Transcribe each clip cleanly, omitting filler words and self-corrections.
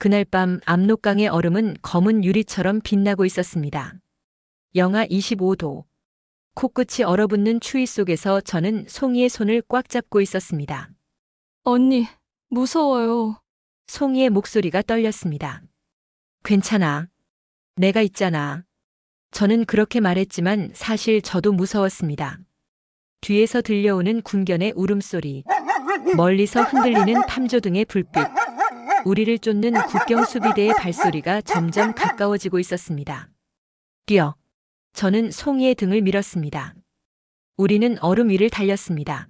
그날 밤 압록강의 얼음은 검은 유리처럼 빛나고 있었습니다. 영하 25도. 코끝이 얼어붙는 추위 속에서 저는 송이의 손을 꽉 잡고 있었습니다. 언니, 무서워요. 송이의 목소리가 떨렸습니다. 괜찮아. 내가 있잖아. 저는 그렇게 말했지만 사실 저도 무서웠습니다. 뒤에서 들려오는 군견의 울음소리, 멀리서 흔들리는 탐조등의 불빛, 우리를 쫓는 국경수비대의 발소리가 점점 가까워지고 있었습니다. 뛰어. 저는 송이의 등을 밀었습니다. 우리는 얼음 위를 달렸습니다.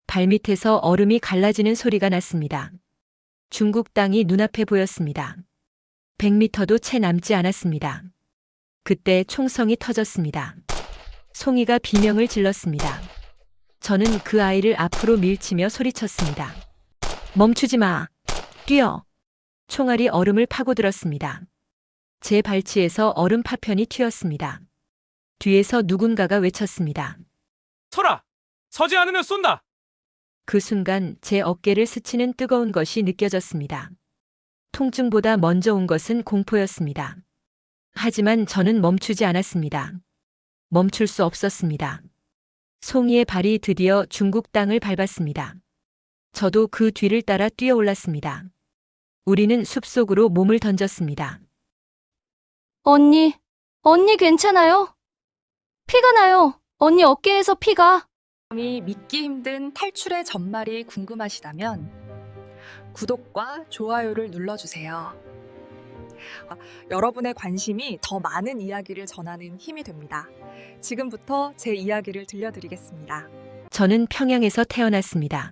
발밑에서 얼음이 갈라지는 소리가 났습니다. 중국 땅이 눈앞에 보였습니다. 100m도 채 남지 않았습니다. 그때 총성이 터졌습니다. 송이가 비명을 질렀습니다. 저는 그 아이를 앞으로 밀치며 소리쳤습니다. 멈추지 마. 뛰어. 총알이 얼음을 파고들었습니다. 제 발치에서 얼음 파편이 튀었습니다. 뒤에서 누군가가 외쳤습니다. 서라! 서지 않으면 쏜다! 그 순간 제 어깨를 스치는 뜨거운 것이 느껴졌습니다. 통증보다 먼저 온 것은 공포였습니다. 하지만 저는 멈추지 않았습니다. 멈출 수 없었습니다. 송이의 발이 드디어 중국 땅을 밟았습니다. 저도 그 뒤를 따라 뛰어올랐습니다. 우리는 숲속으로 몸을 던졌습니다. 언니, 언니 괜찮아요? 피가 나요. 언니 어깨에서 피가. 이 믿기 힘든 탈출의 전말이 궁금하시다면 구독과 좋아요를 눌러주세요. 여러분의 관심이 더 많은 이야기를 전하는 힘이 됩니다. 지금부터 제 이야기를 들려드리겠습니다. 저는 평양에서 태어났습니다.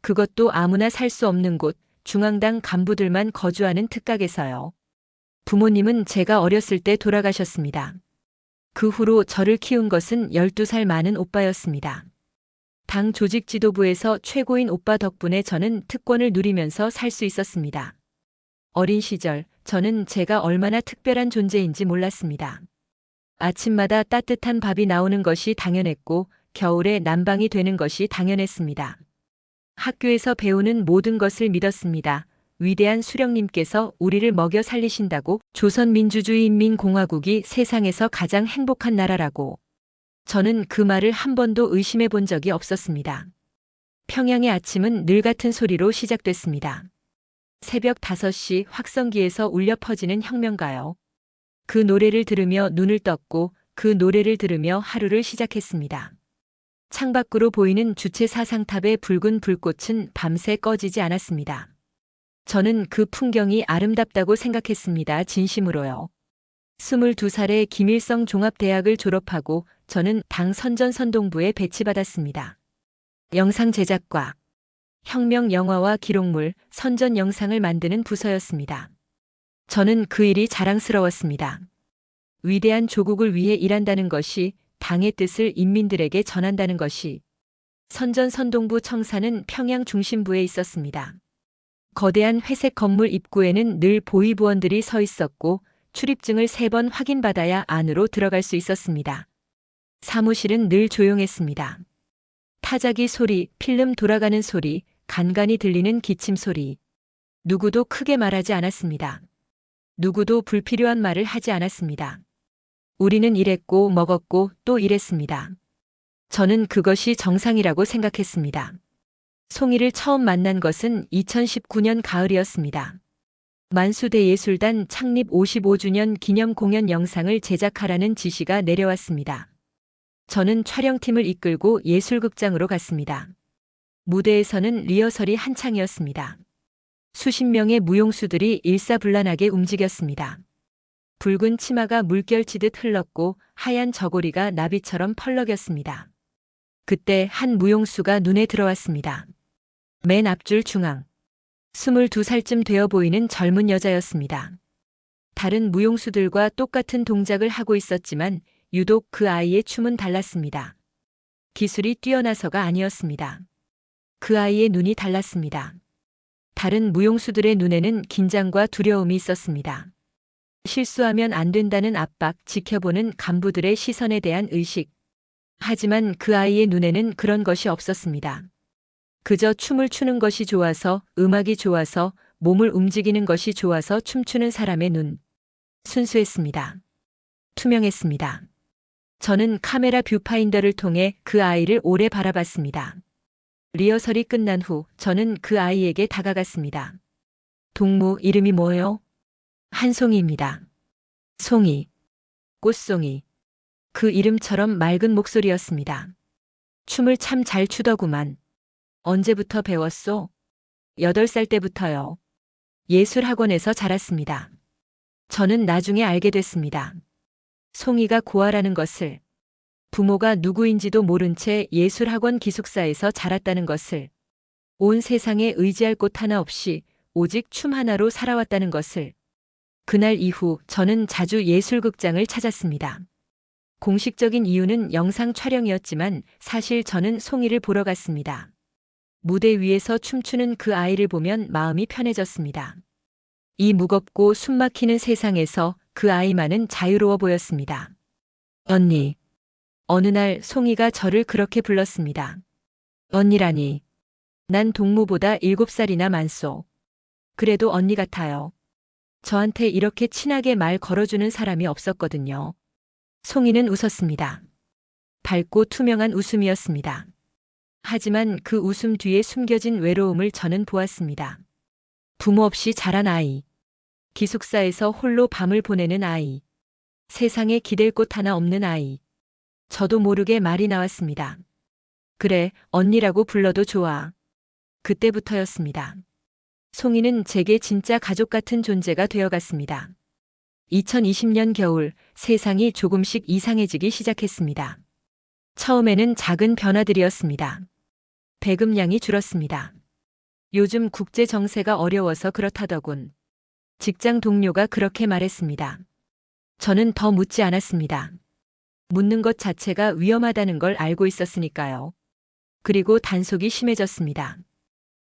그것도 아무나 살 수 없는 곳, 중앙당 간부들만 거주하는 특각에서요. 부모님은 제가 어렸을 때 돌아가셨습니다. 그 후로 저를 키운 것은 12살 많은 오빠였습니다. 당 조직 지도부에서 최고인 오빠 덕분에 저는 특권을 누리면서 살 수 있었습니다. 어린 시절, 저는 제가 얼마나 특별한 존재인지 몰랐습니다. 아침마다 따뜻한 밥이 나오는 것이 당연했고, 겨울에 난방이 되는 것이 당연했습니다. 학교에서 배우는 모든 것을 믿었습니다. 위대한 수령님께서 우리를 먹여 살리신다고, 조선민주주의인민공화국이 세상에서 가장 행복한 나라라고. 저는 그 말을 한 번도 의심해 본 적이 없었습니다. 평양의 아침은 늘 같은 소리로 시작됐습니다. 새벽 5시 확성기에서 울려 퍼지는 혁명가요. 그 노래를 들으며 눈을 떴고 그 노래를 들으며 하루를 시작했습니다. 창밖으로 보이는 주체 사상탑의 붉은 불꽃은 밤새 꺼지지 않았습니다. 저는 그 풍경이 아름답다고 생각했습니다. 진심으로요. 22살에 김일성 종합대학을 졸업하고 저는 당 선전선동부에 배치받았습니다. 영상 제작과 혁명 영화와 기록물, 선전 영상을 만드는 부서였습니다. 저는 그 일이 자랑스러웠습니다. 위대한 조국을 위해 일한다는 것이, 당의 뜻을 인민들에게 전한다는 것이. 선전선동부 청사는 평양 중심부에 있었습니다. 거대한 회색 건물 입구에는 늘 보위부원들이 서 있었고 출입증을 3번 확인받아야 안으로 들어갈 수 있었습니다. 사무실은 늘 조용했습니다. 타자기 소리, 필름 돌아가는 소리, 간간이 들리는 기침 소리. 누구도 크게 말하지 않았습니다. 누구도 불필요한 말을 하지 않았습니다. 우리는 일했고 먹었고 또 일했습니다. 저는 그것이 정상이라고 생각했습니다. 송이를 처음 만난 것은 2019년 가을이었습니다. 만수대예술단 창립 55주년 기념 공연 영상을 제작하라는 지시가 내려왔습니다. 저는 촬영팀을 이끌고 예술극장으로 갔습니다. 무대에서는 리허설이 한창이었습니다. 수십 명의 무용수들이 일사불란하게 움직였습니다. 붉은 치마가 물결치듯 흘렀고 하얀 저고리가 나비처럼 펄럭였습니다. 그때 한 무용수가 눈에 들어왔습니다. 맨 앞줄 중앙. 22살쯤 되어 보이는 젊은 여자였습니다. 다른 무용수들과 똑같은 동작을 하고 있었지만 유독 그 아이의 춤은 달랐습니다. 기술이 뛰어나서가 아니었습니다. 그 아이의 눈이 달랐습니다. 다른 무용수들의 눈에는 긴장과 두려움이 있었습니다. 실수하면 안 된다는 압박, 지켜보는 간부들의 시선에 대한 의식. 하지만 그 아이의 눈에는 그런 것이 없었습니다. 그저 춤을 추는 것이 좋아서, 음악이 좋아서, 몸을 움직이는 것이 좋아서 춤추는 사람의 눈. 순수했습니다. 투명했습니다. 저는 카메라 뷰파인더를 통해 그 아이를 오래 바라봤습니다. 리허설이 끝난 후 저는 그 아이에게 다가갔습니다. 동무 이름이 뭐예요? 한송이입니다. 송이, 꽃송이. 그 이름처럼 맑은 목소리였습니다. 춤을 참 잘 추더구만. 언제부터 배웠소? 8살 때부터요. 예술학원에서 자랐습니다. 저는 나중에 알게 됐습니다. 송이가 고아라는 것을, 부모가 누구인지도 모른 채 예술학원 기숙사에서 자랐다는 것을, 온 세상에 의지할 곳 하나 없이 오직 춤 하나로 살아왔다는 것을. 그날 이후 저는 자주 예술극장을 찾았습니다. 공식적인 이유는 영상 촬영이었지만 사실 저는 송이를 보러 갔습니다. 무대 위에서 춤추는 그 아이를 보면 마음이 편해졌습니다. 이 무겁고 숨막히는 세상에서 그 아이만은 자유로워 보였습니다. 언니. 어느 날 송이가 저를 그렇게 불렀습니다. 언니라니. 난 동무보다 7살이나 많소. 그래도 언니 같아요. 저한테 이렇게 친하게 말 걸어주는 사람이 없었거든요. 송이는 웃었습니다. 밝고 투명한 웃음이었습니다. 하지만 그 웃음 뒤에 숨겨진 외로움을 저는 보았습니다. 부모 없이 자란 아이. 기숙사에서 홀로 밤을 보내는 아이. 세상에 기댈 곳 하나 없는 아이. 저도 모르게 말이 나왔습니다. 그래, 언니라고 불러도 좋아. 그때부터였습니다. 송이는 제게 진짜 가족 같은 존재가 되어갔습니다. 2020년 겨울 세상이 조금씩 이상해지기 시작했습니다. 처음에는 작은 변화들이었습니다. 배급량이 줄었습니다. 요즘 국제 정세가 어려워서 그렇다더군. 직장 동료가 그렇게 말했습니다. 저는 더 묻지 않았습니다. 묻는 것 자체가 위험하다는 걸 알고 있었으니까요. 그리고 단속이 심해졌습니다.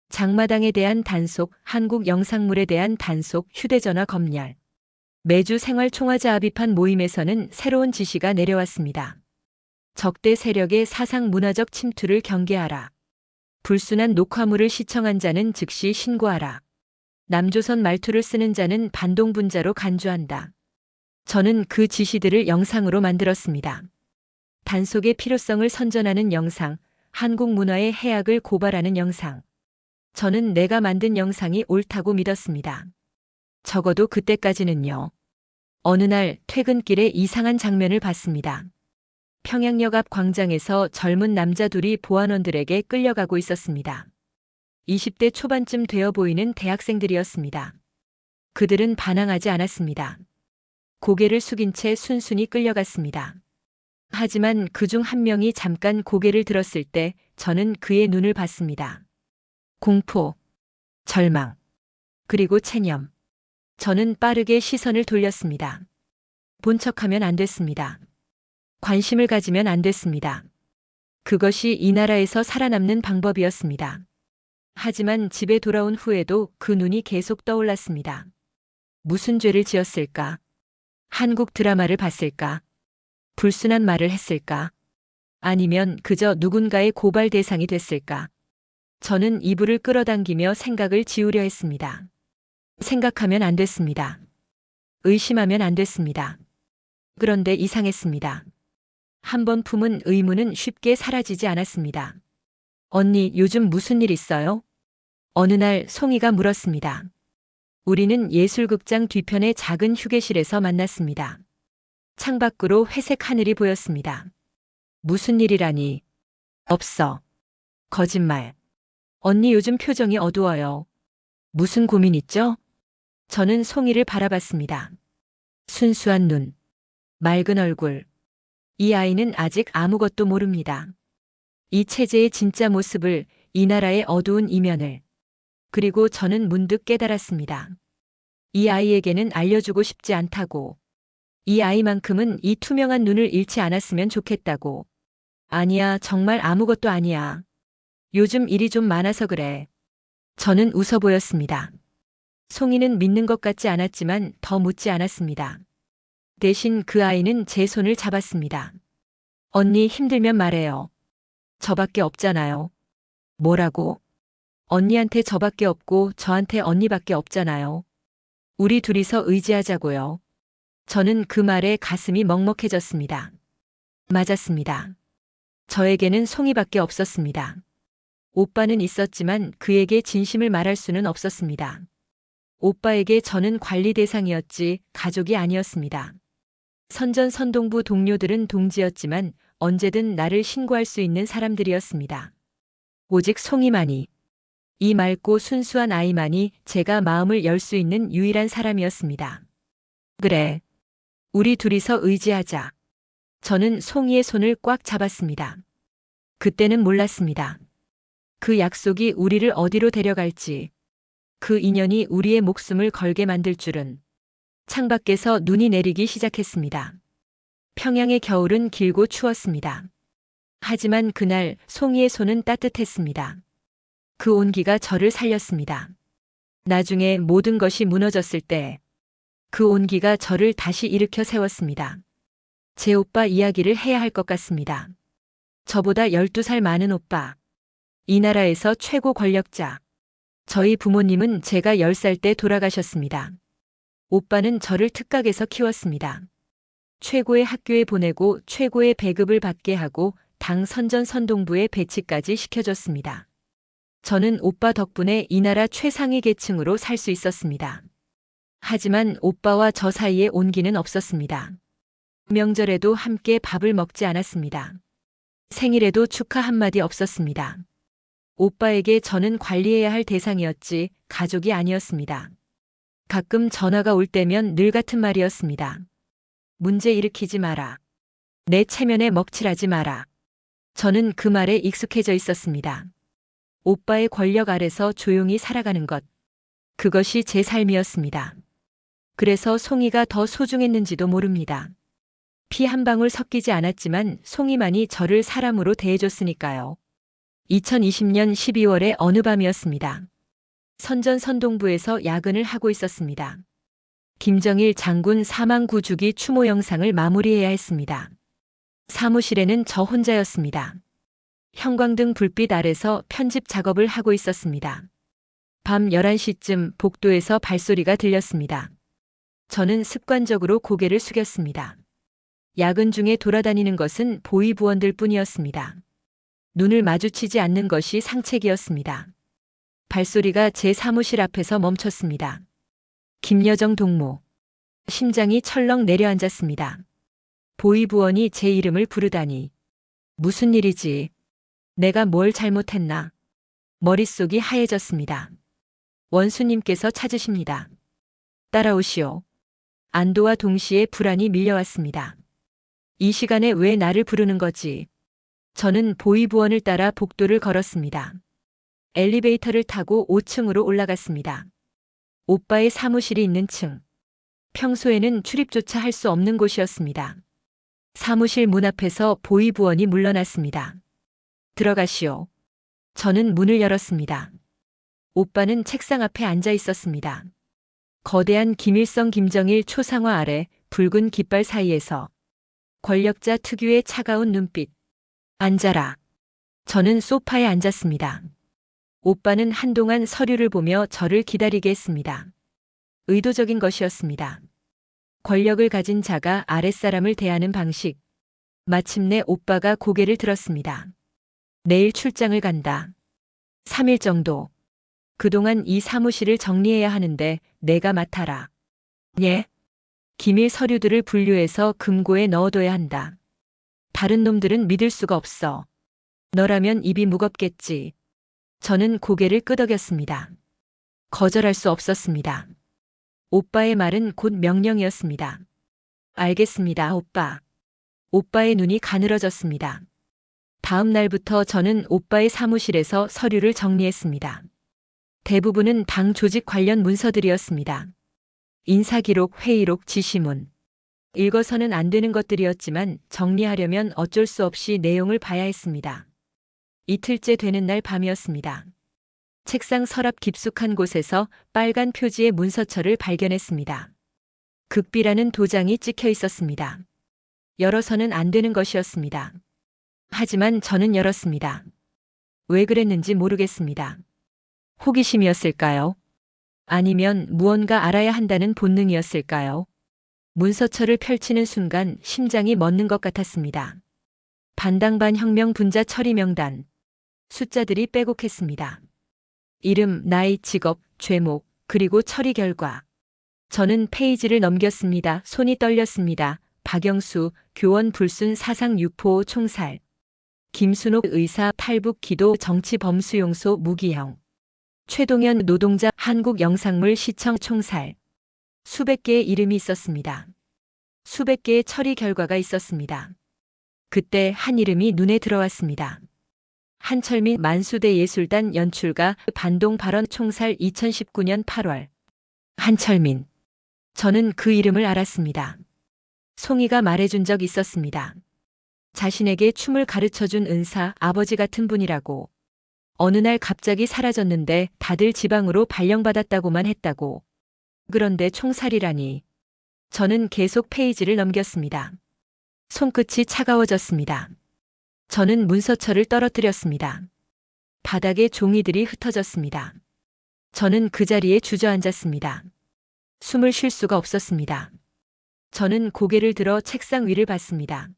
장마당에 대한 단속, 한국 영상물에 대한 단속, 휴대전화 검열. 매주 생활총화자합의판 모임에서는 새로운 지시가 내려왔습니다. 적대 세력의 사상 문화적 침투를 경계하라. 불순한 녹화물을 시청한 자는 즉시 신고하라. 남조선 말투를 쓰는 자는 반동분자로 간주한다. 저는 그 지시들을 영상으로 만들었습니다. 단속의 필요성을 선전하는 영상, 한국 문화의 해악을 고발하는 영상. 저는 내가 만든 영상이 옳다고 믿었습니다. 적어도 그때까지는요. 어느 날 퇴근길에 이상한 장면을 봤습니다. 평양역 앞 광장에서 젊은 남자 둘이 보안원들에게 끌려가고 있었습니다. 20대 초반쯤 되어 보이는 대학생들이었습니다. 그들은 반항하지 않았습니다. 고개를 숙인 채 순순히 끌려갔습니다. 하지만 그중 한 명이 잠깐 고개를 들었을 때 저는 그의 눈을 봤습니다. 공포, 절망, 그리고 체념. 저는 빠르게 시선을 돌렸습니다. 본 척하면 안 됐습니다. 관심을 가지면 안 됐습니다. 그것이 이 나라에서 살아남는 방법이었습니다. 하지만 집에 돌아온 후에도 그 눈이 계속 떠올랐습니다. 무슨 죄를 지었을까? 한국 드라마를 봤을까? 불순한 말을 했을까? 아니면 그저 누군가의 고발 대상이 됐을까? 저는 이불을 끌어당기며 생각을 지우려 했습니다. 생각하면 안 됐습니다. 의심하면 안 됐습니다. 그런데 이상했습니다. 한번 품은 의문은 쉽게 사라지지 않았습니다. 언니, 요즘 무슨 일 있어요? 어느 날 송이가 물었습니다. 우리는 예술극장 뒤편의 작은 휴게실에서 만났습니다. 창밖으로 회색 하늘이 보였습니다. 무슨 일이라니? 없어. 거짓말. 언니 요즘 표정이 어두워요. 무슨 고민 있죠? 저는 송이를 바라봤습니다. 순수한 눈, 맑은 얼굴. 이 아이는 아직 아무것도 모릅니다. 이 체제의 진짜 모습을, 이 나라의 어두운 이면을. 그리고 저는 문득 깨달았습니다. 이 아이에게는 알려주고 싶지 않다고. 이 아이만큼은 이 투명한 눈을 잃지 않았으면 좋겠다고. 아니야, 정말 아무것도 아니야. 요즘 일이 좀 많아서 그래. 저는 웃어 보였습니다. 송이는 믿는 것 같지 않았지만 더 묻지 않았습니다. 대신 그 아이는 제 손을 잡았습니다. 언니 힘들면 말해요. 저밖에 없잖아요. 뭐라고? 언니한테 저밖에 없고 저한테 언니밖에 없잖아요. 우리 둘이서 의지하자고요. 저는 그 말에 가슴이 먹먹해졌습니다. 맞았습니다. 저에게는 송이밖에 없었습니다. 오빠는 있었지만 그에게 진심을 말할 수는 없었습니다. 오빠에게 저는 관리 대상이었지 가족이 아니었습니다. 선전선동부 동료들은 동지였지만 언제든 나를 신고할 수 있는 사람들이었습니다. 오직 송이만이, 이 맑고 순수한 아이만이 제가 마음을 열 수 있는 유일한 사람이었습니다. 그래. 우리 둘이서 의지하자. 저는 송이의 손을 꽉 잡았습니다. 그때는 몰랐습니다. 그 약속이 우리를 어디로 데려갈지, 그 인연이 우리의 목숨을 걸게 만들 줄은. 창밖에서 눈이 내리기 시작했습니다. 평양의 겨울은 길고 추웠습니다. 하지만 그날 송이의 손은 따뜻했습니다. 그 온기가 저를 살렸습니다. 나중에 모든 것이 무너졌을 때 그 온기가 저를 다시 일으켜 세웠습니다. 제 오빠 이야기를 해야 할 것 같습니다. 저보다 12살 많은 오빠. 이 나라에서 최고 권력자. 저희 부모님은 제가 10살 때 돌아가셨습니다. 오빠는 저를 특각에서 키웠습니다. 최고의 학교에 보내고 최고의 배급을 받게 하고 당 선전선동부에 배치까지 시켜줬습니다. 저는 오빠 덕분에 이 나라 최상위 계층으로 살 수 있었습니다. 하지만 오빠와 저 사이에 온기는 없었습니다. 명절에도 함께 밥을 먹지 않았습니다. 생일에도 축하 한마디 없었습니다. 오빠에게 저는 관리해야 할 대상이었지 가족이 아니었습니다. 가끔 전화가 올 때면 늘 같은 말이었습니다. 문제 일으키지 마라. 내 체면에 먹칠하지 마라. 저는 그 말에 익숙해져 있었습니다. 오빠의 권력 아래서 조용히 살아가는 것. 그것이 제 삶이었습니다. 그래서 송이가 더 소중했는지도 모릅니다. 피 한 방울 섞이지 않았지만 송이만이 저를 사람으로 대해줬으니까요. 2020년 12월의 어느 밤이었습니다. 선전선동부에서 야근을 하고 있었습니다. 김정일 장군 사망 9주기 추모 영상을 마무리해야 했습니다. 사무실에는 저 혼자였습니다. 형광등 불빛 아래서 편집 작업을 하고 있었습니다. 밤 11시쯤 복도에서 발소리가 들렸습니다. 저는 습관적으로 고개를 숙였습니다. 야근 중에 돌아다니는 것은 보위부원들 뿐이었습니다. 눈을 마주치지 않는 것이 상책이었습니다. 발소리가 제 사무실 앞에서 멈췄습니다. 김여정 동무. 심장이 철렁 내려앉았습니다. 보위부원이 제 이름을 부르다니. 무슨 일이지? 내가 뭘 잘못했나? 머릿속이 하얘졌습니다. 원수님께서 찾으십니다. 따라오시오. 안도와 동시에 불안이 밀려왔습니다. 이 시간에 왜 나를 부르는 거지? 저는 보위부원을 따라 복도를 걸었습니다. 엘리베이터를 타고 5층으로 올라갔습니다. 오빠의 사무실이 있는 층. 평소에는 출입조차 할 수 없는 곳이었습니다. 사무실 문 앞에서 보위부원이 물러났습니다. 들어가시오. 저는 문을 열었습니다. 오빠는 책상 앞에 앉아 있었습니다. 거대한 김일성 김정일 초상화 아래 붉은 깃발 사이에서 권력자 특유의 차가운 눈빛. 앉아라. 저는 소파에 앉았습니다. 오빠는 한동안 서류를 보며 저를 기다리게 했습니다. 의도적인 것이었습니다. 권력을 가진 자가 아랫사람을 대하는 방식. 마침내 오빠가 고개를 들었습니다. 내일 출장을 간다. 3일 정도. 그동안 이 사무실을 정리해야 하는데 내가 맡아라. 예? 기밀 서류들을 분류해서 금고에 넣어둬야 한다. 다른 놈들은 믿을 수가 없어. 너라면 입이 무겁겠지. 저는 고개를 끄덕였습니다. 거절할 수 없었습니다. 오빠의 말은 곧 명령이었습니다. 알겠습니다, 오빠. 오빠의 눈이 가늘어졌습니다. 다음 날부터 저는 오빠의 사무실에서 서류를 정리했습니다. 대부분은 당 조직 관련 문서들이었습니다. 인사기록, 회의록, 지시문. 읽어서는 안 되는 것들이었지만 정리하려면 어쩔 수 없이 내용을 봐야 했습니다. 이틀째 되는 날 밤이었습니다. 책상 서랍 깊숙한 곳에서 빨간 표지의 문서철을 발견했습니다. 극비라는 도장이 찍혀 있었습니다. 열어서는 안 되는 것이었습니다. 하지만 저는 열었습니다. 왜 그랬는지 모르겠습니다. 호기심이었을까요? 아니면 무언가 알아야 한다는 본능이었을까요? 문서철을 펼치는 순간 심장이 멎는 것 같았습니다. 반당반 혁명 분자 처리 명단. 숫자들이 빼곡했습니다. 이름, 나이, 직업, 죄목, 그리고 처리 결과. 저는 페이지를 넘겼습니다. 손이 떨렸습니다. 박영수, 교원 불순 사상 유포 총살. 김순옥 의사 탈북 기도 정치 범수용소 무기형. 최동현 노동자 한국영상물 시청 총살. 수백 개의 이름이 있었습니다. 수백 개의 처리 결과가 있었습니다. 그때 한 이름이 눈에 들어왔습니다. 한철민 만수대 예술단 연출가 반동 발언 총살 2019년 8월. 한철민. 저는 그 이름을 알았습니다. 송이가 말해준 적 있었습니다. 자신에게 춤을 가르쳐준 은사 아버지 같은 분이라고. 어느 날 갑자기 사라졌는데 다들 지방으로 발령받았다고만 했다고. 그런데 총살이라니. 저는 계속 페이지를 넘겼습니다. 손끝이 차가워졌습니다. 저는 문서철을 떨어뜨렸습니다. 바닥에 종이들이 흩어졌습니다. 저는 그 자리에 주저앉았습니다. 숨을 쉴 수가 없었습니다. 저는 고개를 들어 책상 위를 봤습니다.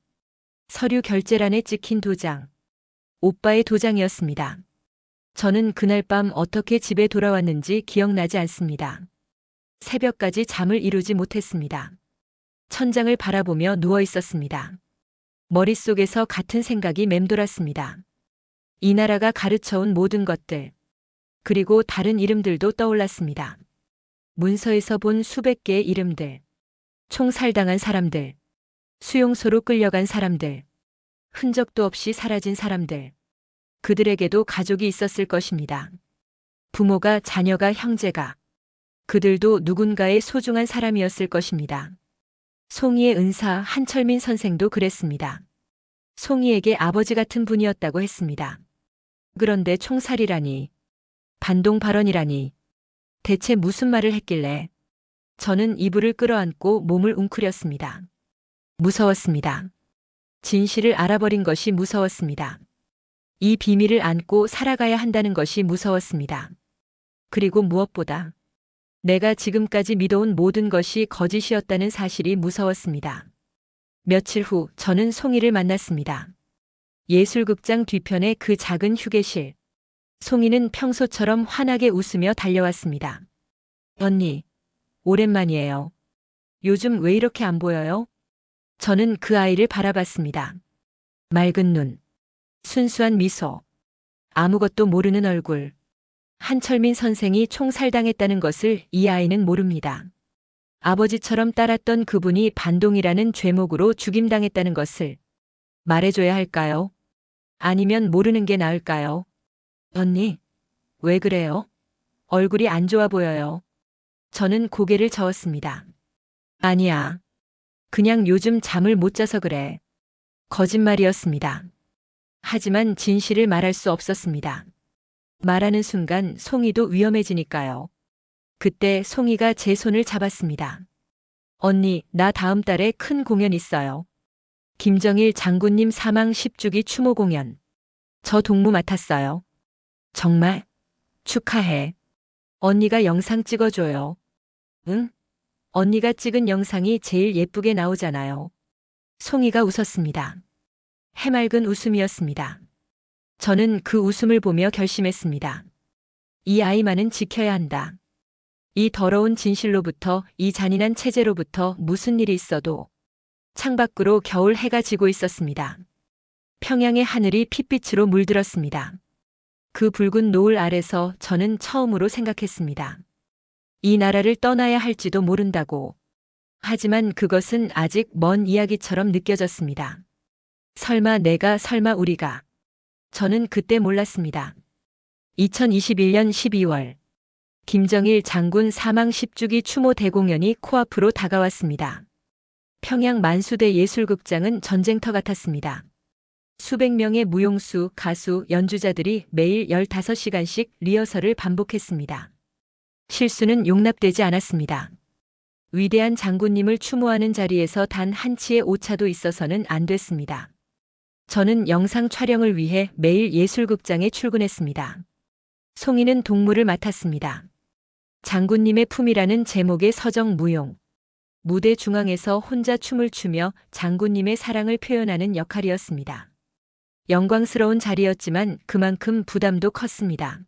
서류 결제란에 찍힌 도장. 오빠의 도장이었습니다. 저는 그날 밤 어떻게 집에 돌아왔는지 기억나지 않습니다. 새벽까지 잠을 이루지 못했습니다. 천장을 바라보며 누워 있었습니다. 머릿속에서 같은 생각이 맴돌았습니다. 이 나라가 가르쳐온 모든 것들, 그리고 다른 이름들도 떠올랐습니다. 문서에서 본 수백 개의 이름들, 총살당한 사람들, 수용소로 끌려간 사람들, 흔적도 없이 사라진 사람들, 그들에게도 가족이 있었을 것입니다. 부모가, 자녀가, 형제가, 그들도 누군가의 소중한 사람이었을 것입니다. 송이의 은사 한철민 선생도 그랬습니다. 송이에게 아버지 같은 분이었다고 했습니다. 그런데 총살이라니, 반동 발언이라니, 대체 무슨 말을 했길래. 저는 이불을 끌어안고 몸을 웅크렸습니다. 무서웠습니다. 진실을 알아버린 것이 무서웠습니다. 이 비밀을 안고 살아가야 한다는 것이 무서웠습니다. 그리고 무엇보다 내가 지금까지 믿어온 모든 것이 거짓이었다는 사실이 무서웠습니다. 며칠 후 저는 송이를 만났습니다. 예술극장 뒤편의 그 작은 휴게실. 송이는 평소처럼 환하게 웃으며 달려왔습니다. 언니, 오랜만이에요. 요즘 왜 이렇게 안 보여요? 저는 그 아이를 바라봤습니다. 맑은 눈, 순수한 미소, 아무것도 모르는 얼굴. 한철민 선생이 총살당했다는 것을 이 아이는 모릅니다. 아버지처럼 따랐던 그분이 반동이라는 죄목으로 죽임당했다는 것을 말해줘야 할까요? 아니면 모르는 게 나을까요? 언니, 왜 그래요? 얼굴이 안 좋아 보여요. 저는 고개를 저었습니다. 아니야. 그냥 요즘 잠을 못 자서 그래. 거짓말이었습니다. 하지만 진실을 말할 수 없었습니다. 말하는 순간 송이도 위험해지니까요. 그때 송이가 제 손을 잡았습니다. 언니, 나 다음 달에 큰 공연 있어요. 김정일 장군님 사망 10주기 추모 공연. 저 동무 맡았어요. 정말? 축하해. 언니가 영상 찍어줘요. 응? 언니가 찍은 영상이 제일 예쁘게 나오잖아요. 송이가 웃었습니다. 해맑은 웃음이었습니다. 저는 그 웃음을 보며 결심했습니다. 이 아이만은 지켜야 한다. 이 더러운 진실로부터, 이 잔인한 체제로부터 무슨 일이 있어도. 창밖으로 겨울 해가 지고 있었습니다. 평양의 하늘이 핏빛으로 물들었습니다. 그 붉은 노을 아래서 저는 처음으로 생각했습니다. 이 나라를 떠나야 할지도 모른다고. 하지만 그것은 아직 먼 이야기처럼 느껴졌습니다. 설마 내가, 설마 우리가. 저는 그때 몰랐습니다. 2021년 12월. 김정일 장군 사망 10주기 추모 대공연이 코앞으로 다가왔습니다. 평양 만수대 예술극장은 전쟁터 같았습니다. 수백 명의 무용수, 가수, 연주자들이 매일 15시간씩 리허설을 반복했습니다. 실수는 용납되지 않았습니다. 위대한 장군님을 추모하는 자리에서 단 한 치의 오차도 있어서는 안 됐습니다. 저는 영상 촬영을 위해 매일 예술극장에 출근했습니다. 송이는 동무를 맡았습니다. 장군님의 품이라는 제목의 서정 무용. 무대 중앙에서 혼자 춤을 추며 장군님의 사랑을 표현하는 역할이었습니다. 영광스러운 자리였지만 그만큼 부담도 컸습니다.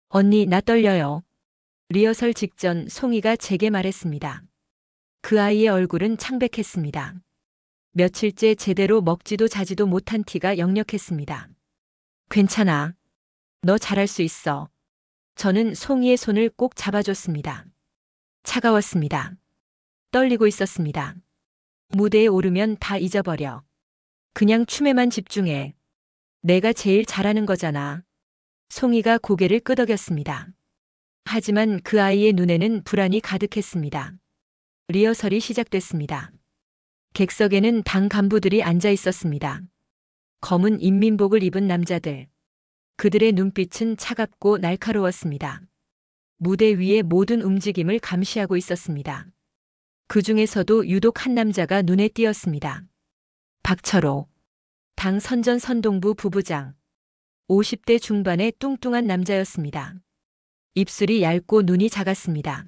언니, 나 떨려요. 리허설 직전 송이가 제게 말했습니다. 그 아이의 얼굴은 창백했습니다. 며칠째 제대로 먹지도 자지도 못한 티가 역력했습니다. 괜찮아. 너 잘할 수 있어. 저는 송이의 손을 꼭 잡아줬습니다. 차가웠습니다. 떨리고 있었습니다. 무대에 오르면 다 잊어버려. 그냥 춤에만 집중해. 내가 제일 잘하는 거잖아. 송이가 고개를 끄덕였습니다. 하지만 그 아이의 눈에는 불안이 가득했습니다. 리허설이 시작됐습니다. 객석에는 당 간부들이 앉아 있었습니다. 검은 인민복을 입은 남자들. 그들의 눈빛은 차갑고 날카로웠습니다. 무대 위의 모든 움직임을 감시하고 있었습니다. 그 중에서도 유독 한 남자가 눈에 띄었습니다. 박철호. 당 선전선동부 부부장. 50대 중반의 뚱뚱한 남자였습니다. 입술이 얇고 눈이 작았습니다.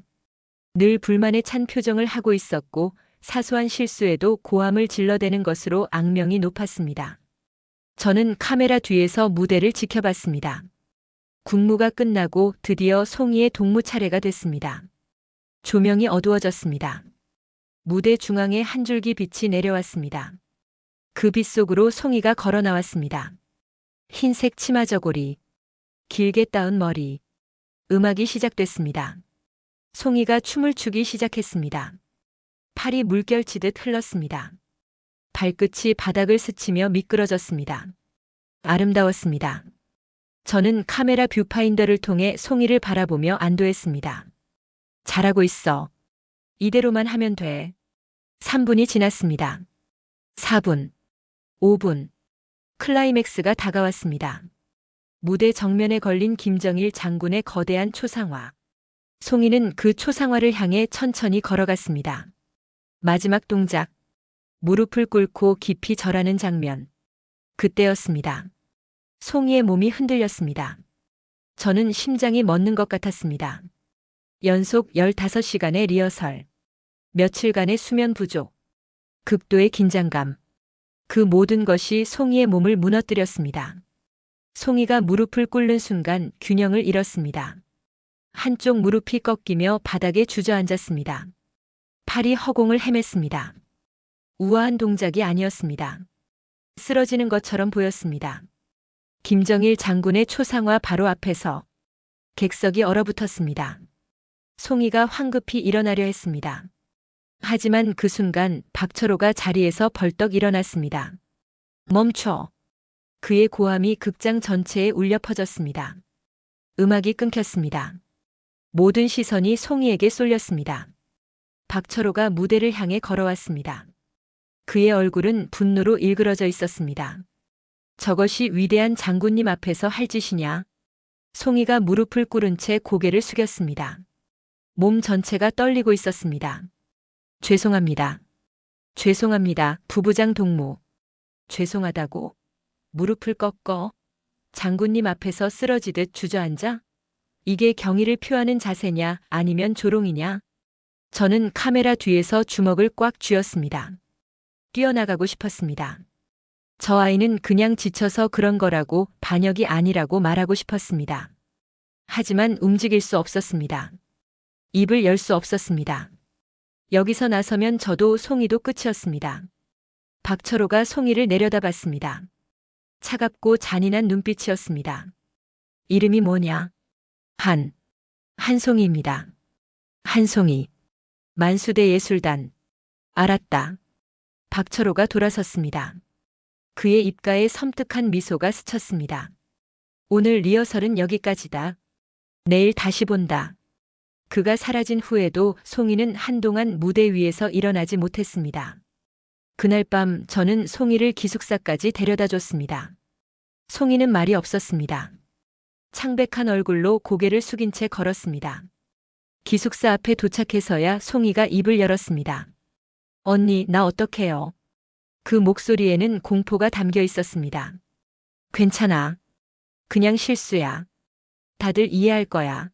늘 불만에 찬 표정을 하고 있었고 사소한 실수에도 고함을 질러대는 것으로 악명이 높았습니다. 저는 카메라 뒤에서 무대를 지켜봤습니다. 군무가 끝나고 드디어 송이의 동무 차례가 됐습니다. 조명이 어두워졌습니다. 무대 중앙에 한 줄기 빛이 내려왔습니다. 그 빛 속으로 송이가 걸어 나왔습니다. 흰색 치마 저고리, 길게 따은 머리. 음악이 시작됐습니다. 송이가 춤을 추기 시작했습니다. 팔이 물결치듯 흘렀습니다. 발끝이 바닥을 스치며 미끄러졌습니다. 아름다웠습니다. 저는 카메라 뷰파인더를 통해 송이를 바라보며 안도했습니다. 잘하고 있어. 이대로만 하면 돼. 3분이 지났습니다. 4분, 5분. 클라이맥스가 다가왔습니다. 무대 정면에 걸린 김정일 장군의 거대한 초상화. 송이는 그 초상화를 향해 천천히 걸어갔습니다. 마지막 동작. 무릎을 꿇고 깊이 절하는 장면. 그때였습니다. 송이의 몸이 흔들렸습니다. 저는 심장이 멎는 것 같았습니다. 연속 15시간의 리허설. 며칠간의 수면 부족. 극도의 긴장감. 그 모든 것이 송이의 몸을 무너뜨렸습니다. 송이가 무릎을 꿇는 순간 균형을 잃었습니다. 한쪽 무릎이 꺾이며 바닥에 주저앉았습니다. 팔이 허공을 헤맸습니다. 우아한 동작이 아니었습니다. 쓰러지는 것처럼 보였습니다. 김정일 장군의 초상화 바로 앞에서 객석이 얼어붙었습니다. 송이가 황급히 일어나려 했습니다. 하지만 그 순간 박철호가 자리에서 벌떡 일어났습니다. 멈춰. 그의 고함이 극장 전체에 울려 퍼졌습니다. 음악이 끊겼습니다. 모든 시선이 송이에게 쏠렸습니다. 박철호가 무대를 향해 걸어왔습니다. 그의 얼굴은 분노로 일그러져 있었습니다. 저것이 위대한 장군님 앞에서 할 짓이냐? 송이가 무릎을 꿇은 채 고개를 숙였습니다. 몸 전체가 떨리고 있었습니다. 죄송합니다. 죄송합니다, 부부장 동무. 죄송하다고? 무릎을 꺾어? 장군님 앞에서 쓰러지듯 주저앉아? 이게 경의를 표하는 자세냐 아니면 조롱이냐? 저는 카메라 뒤에서 주먹을 꽉 쥐었습니다. 뛰어나가고 싶었습니다. 저 아이는 그냥 지쳐서 그런 거라고 반역이 아니라고 말하고 싶었습니다. 하지만 움직일 수 없었습니다. 입을 열 수 없었습니다. 여기서 나서면 저도 송이도 끝이었습니다. 박철호가 송이를 내려다봤습니다. 차갑고 잔인한 눈빛이었습니다. 이름이 뭐냐? 한송이입니다. 한송이. 만수대 예술단. 알았다. 박철호가 돌아섰습니다. 그의 입가에 섬뜩한 미소가 스쳤습니다. 오늘 리허설은 여기까지다. 내일 다시 본다. 그가 사라진 후에도 송이는 한동안 무대 위에서 일어나지 못했습니다. 그날 밤 저는 송이를 기숙사까지 데려다 줬습니다. 송이는 말이 없었습니다. 창백한 얼굴로 고개를 숙인 채 걸었습니다. 기숙사 앞에 도착해서야 송이가 입을 열었습니다. 언니, 나 어떡해요? 그 목소리에는 공포가 담겨 있었습니다. 괜찮아. 그냥 실수야. 다들 이해할 거야.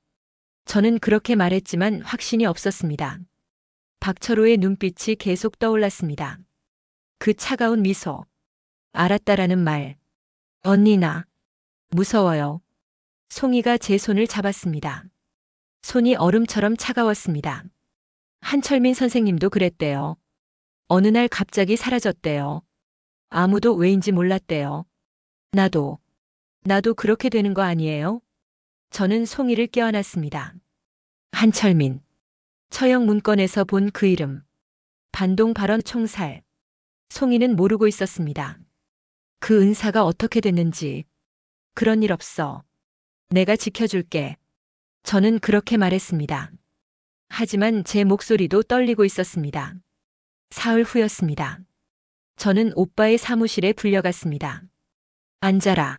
저는 그렇게 말했지만 확신이 없었습니다. 박철호의 눈빛이 계속 떠올랐습니다. 그 차가운 미소. 알았다라는 말. 언니 나 무서워요. 송이가 제 손을 잡았습니다. 손이 얼음처럼 차가웠습니다. 한철민 선생님도 그랬대요. 어느 날 갑자기 사라졌대요. 아무도 왜인지 몰랐대요. 나도 그렇게 되는 거 아니에요? 저는 송이를 껴안았습니다. 한철민. 처형 문건에서 본 그 이름. 반동 발언 총살. 송이는 모르고 있었습니다. 그 은사가 어떻게 됐는지. 그런 일 없어. 내가 지켜줄게. 저는 그렇게 말했습니다. 하지만 제 목소리도 떨리고 있었습니다. 사흘 후였습니다. 저는 오빠의 사무실에 불려갔습니다. 앉아라.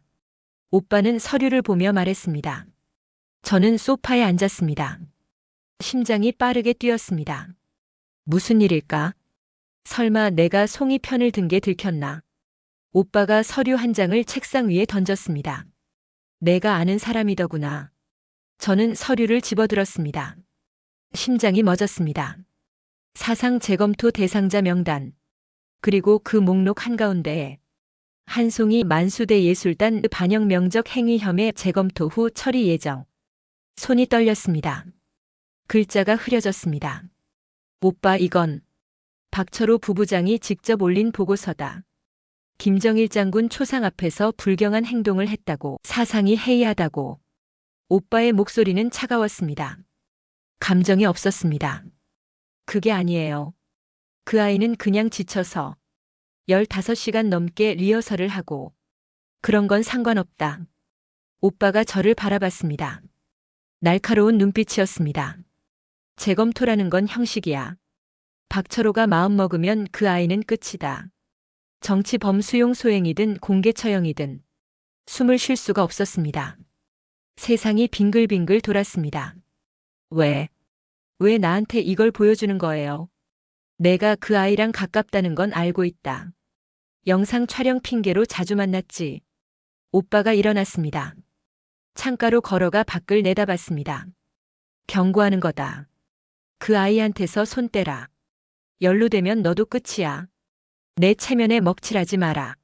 오빠는 서류를 보며 말했습니다. 저는 소파에 앉았습니다. 심장이 빠르게 뛰었습니다. 무슨 일일까? 설마 내가 송이 편을 든 게 들켰나? 오빠가 서류 한 장을 책상 위에 던졌습니다. 내가 아는 사람이더구나. 저는 서류를 집어들었습니다. 심장이 멎었습니다. 사상 재검토 대상자 명단. 그리고 그 목록 한가운데에 한송이 만수대 예술단 반영 명적 행위 혐의 재검토 후 처리 예정. 손이 떨렸습니다. 글자가 흐려졌습니다. 오빠 이건 박철호 부부장이 직접 올린 보고서다. 김정일 장군 초상 앞에서 불경한 행동을 했다고, 사상이 해이하다고. 오빠의 목소리는 차가웠습니다. 감정이 없었습니다. 그게 아니에요. 그 아이는 그냥 지쳐서 15시간 넘게 리허설을 하고 그런 건 상관없다. 오빠가 저를 바라봤습니다. 날카로운 눈빛이었습니다. 재검토라는 건 형식이야. 박철호가 마음먹으면 그 아이는 끝이다. 정치범 수용 소행이든 공개 처형이든 숨을 쉴 수가 없었습니다. 세상이 빙글빙글 돌았습니다. 왜 나한테 이걸 보여주는 거예요? 내가 그 아이랑 가깝다는 건 알고 있다. 영상 촬영 핑계로 자주 만났지. 오빠가 일어났습니다. 창가로 걸어가 밖을 내다봤습니다. 경고하는 거다. 그 아이한테서 손 떼라. 연루되면 너도 끝이야. 내 체면에 먹칠하지 마라.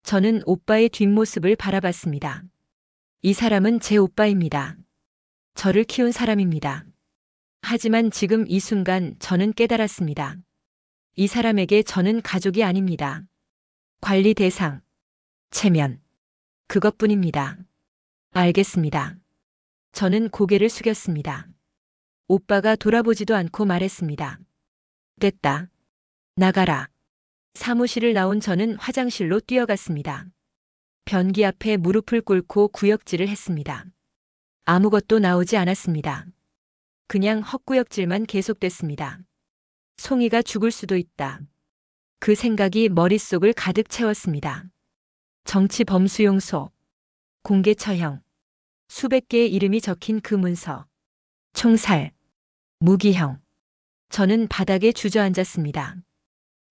저는 오빠의 뒷모습을 바라봤습니다. 이 사람은 제 오빠입니다. 저를 키운 사람입니다. 하지만 지금 이 순간 저는 깨달았습니다. 이 사람에게 저는 가족이 아닙니다. 관리 대상, 체면, 그것뿐입니다. 알겠습니다. 저는 고개를 숙였습니다. 오빠가 돌아보지도 않고 말했습니다. 됐다. 나가라. 사무실을 나온 저는 화장실로 뛰어갔습니다. 변기 앞에 무릎을 꿇고 구역질을 했습니다. 아무것도 나오지 않았습니다. 그냥 헛구역질만 계속됐습니다. 송이가 죽을 수도 있다. 그 생각이 머릿속을 가득 채웠습니다. 정치범수용소, 공개 처형, 수백 개의 이름이 적힌 그 문서, 총살, 무기형. 저는 바닥에 주저앉았습니다.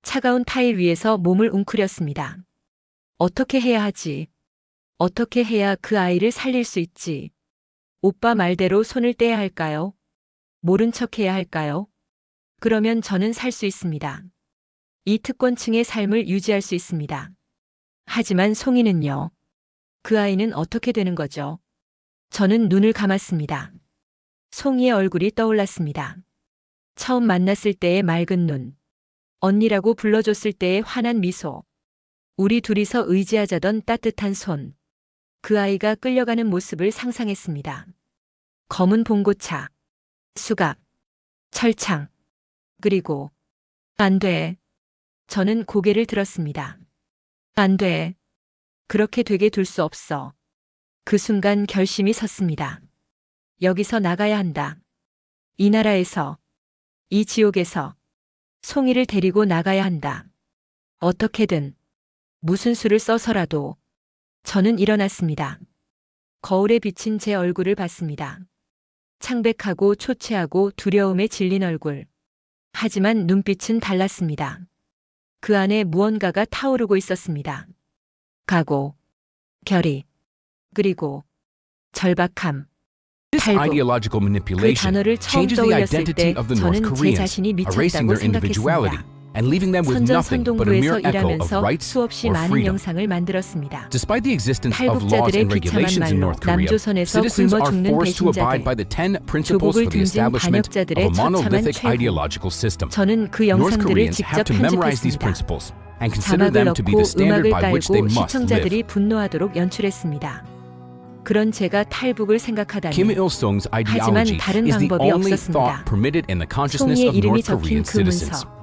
차가운 타일 위에서 몸을 웅크렸습니다. 어떻게 해야 하지? 어떻게 해야 그 아이를 살릴 수 있지? 오빠 말대로 손을 떼야 할까요? 모른 척 해야 할까요? 그러면 저는 살 수 있습니다. 이 특권층의 삶을 유지할 수 있습니다. 하지만 송이는요? 그 아이는 어떻게 되는 거죠? 저는 눈을 감았습니다. 송이의 얼굴이 떠올랐습니다. 처음 만났을 때의 맑은 눈, 언니라고 불러줬을 때의 환한 미소, 우리 둘이서 의지하자던 따뜻한 손, 그 아이가 끌려가는 모습을 상상했습니다. 검은 봉고차, 수갑, 철창, 그리고 안 돼. 저는 고개를 들었습니다. 안 돼. 그렇게 되게 둘 수 없어. 그 순간 결심이 섰습니다. 여기서 나가야 한다. 이 나라에서, 이 지옥에서 송이를 데리고 나가야 한다. 어떻게든, 무슨 수를 써서라도. 저는 일어났습니다. 거울에 비친 제 얼굴을 봤습니다. 창백하고 초췌하고 두려움에 질린 얼굴. 하지만 눈빛은 달랐습니다. 그 안에 무언가가 타오르고 있었습니다. 각오, 결의, 그리고 절박함. This 탈북. ideological 그 manipulation 단어를 처음 changes the 떠올렸을 identity 때 of the North 저는 제 Koreans, 자신이 erasing 미쳤다고 their individuality 생각했습니다. and leaving them with nothing but a mere 선전선동부에서 echo of 일하면서 rights 수없이 or 많은 freedom. 영상을 만들었습니다. Despite the existence of laws 탈북자들의 and regulations 비참한 in 말로 North Korea, 남조선에서 citizens 굶어 are 죽는 forced to abide 배신자들, by the 10 principles 조국을 for the 등진 establishment of 반역자들의 a 처참한 monolithic 최후. ideological system. 저는 그 North 영상들을 Koreans 직접 have to memorize these 편집했습니다. principles and consider 자막을 them to be 넣고 the standard 음악을 by which they 깔고 must live. 시청자들이 분노하도록 연출했습니다. 그런 제가 탈북을 생각하다니 Kim Il-sung's ideology 다른 is the 방법이 only 없었습니다. thought permitted in the consciousness 송이의 of 이름이 North 적힌 Korean 그 citizens. 문서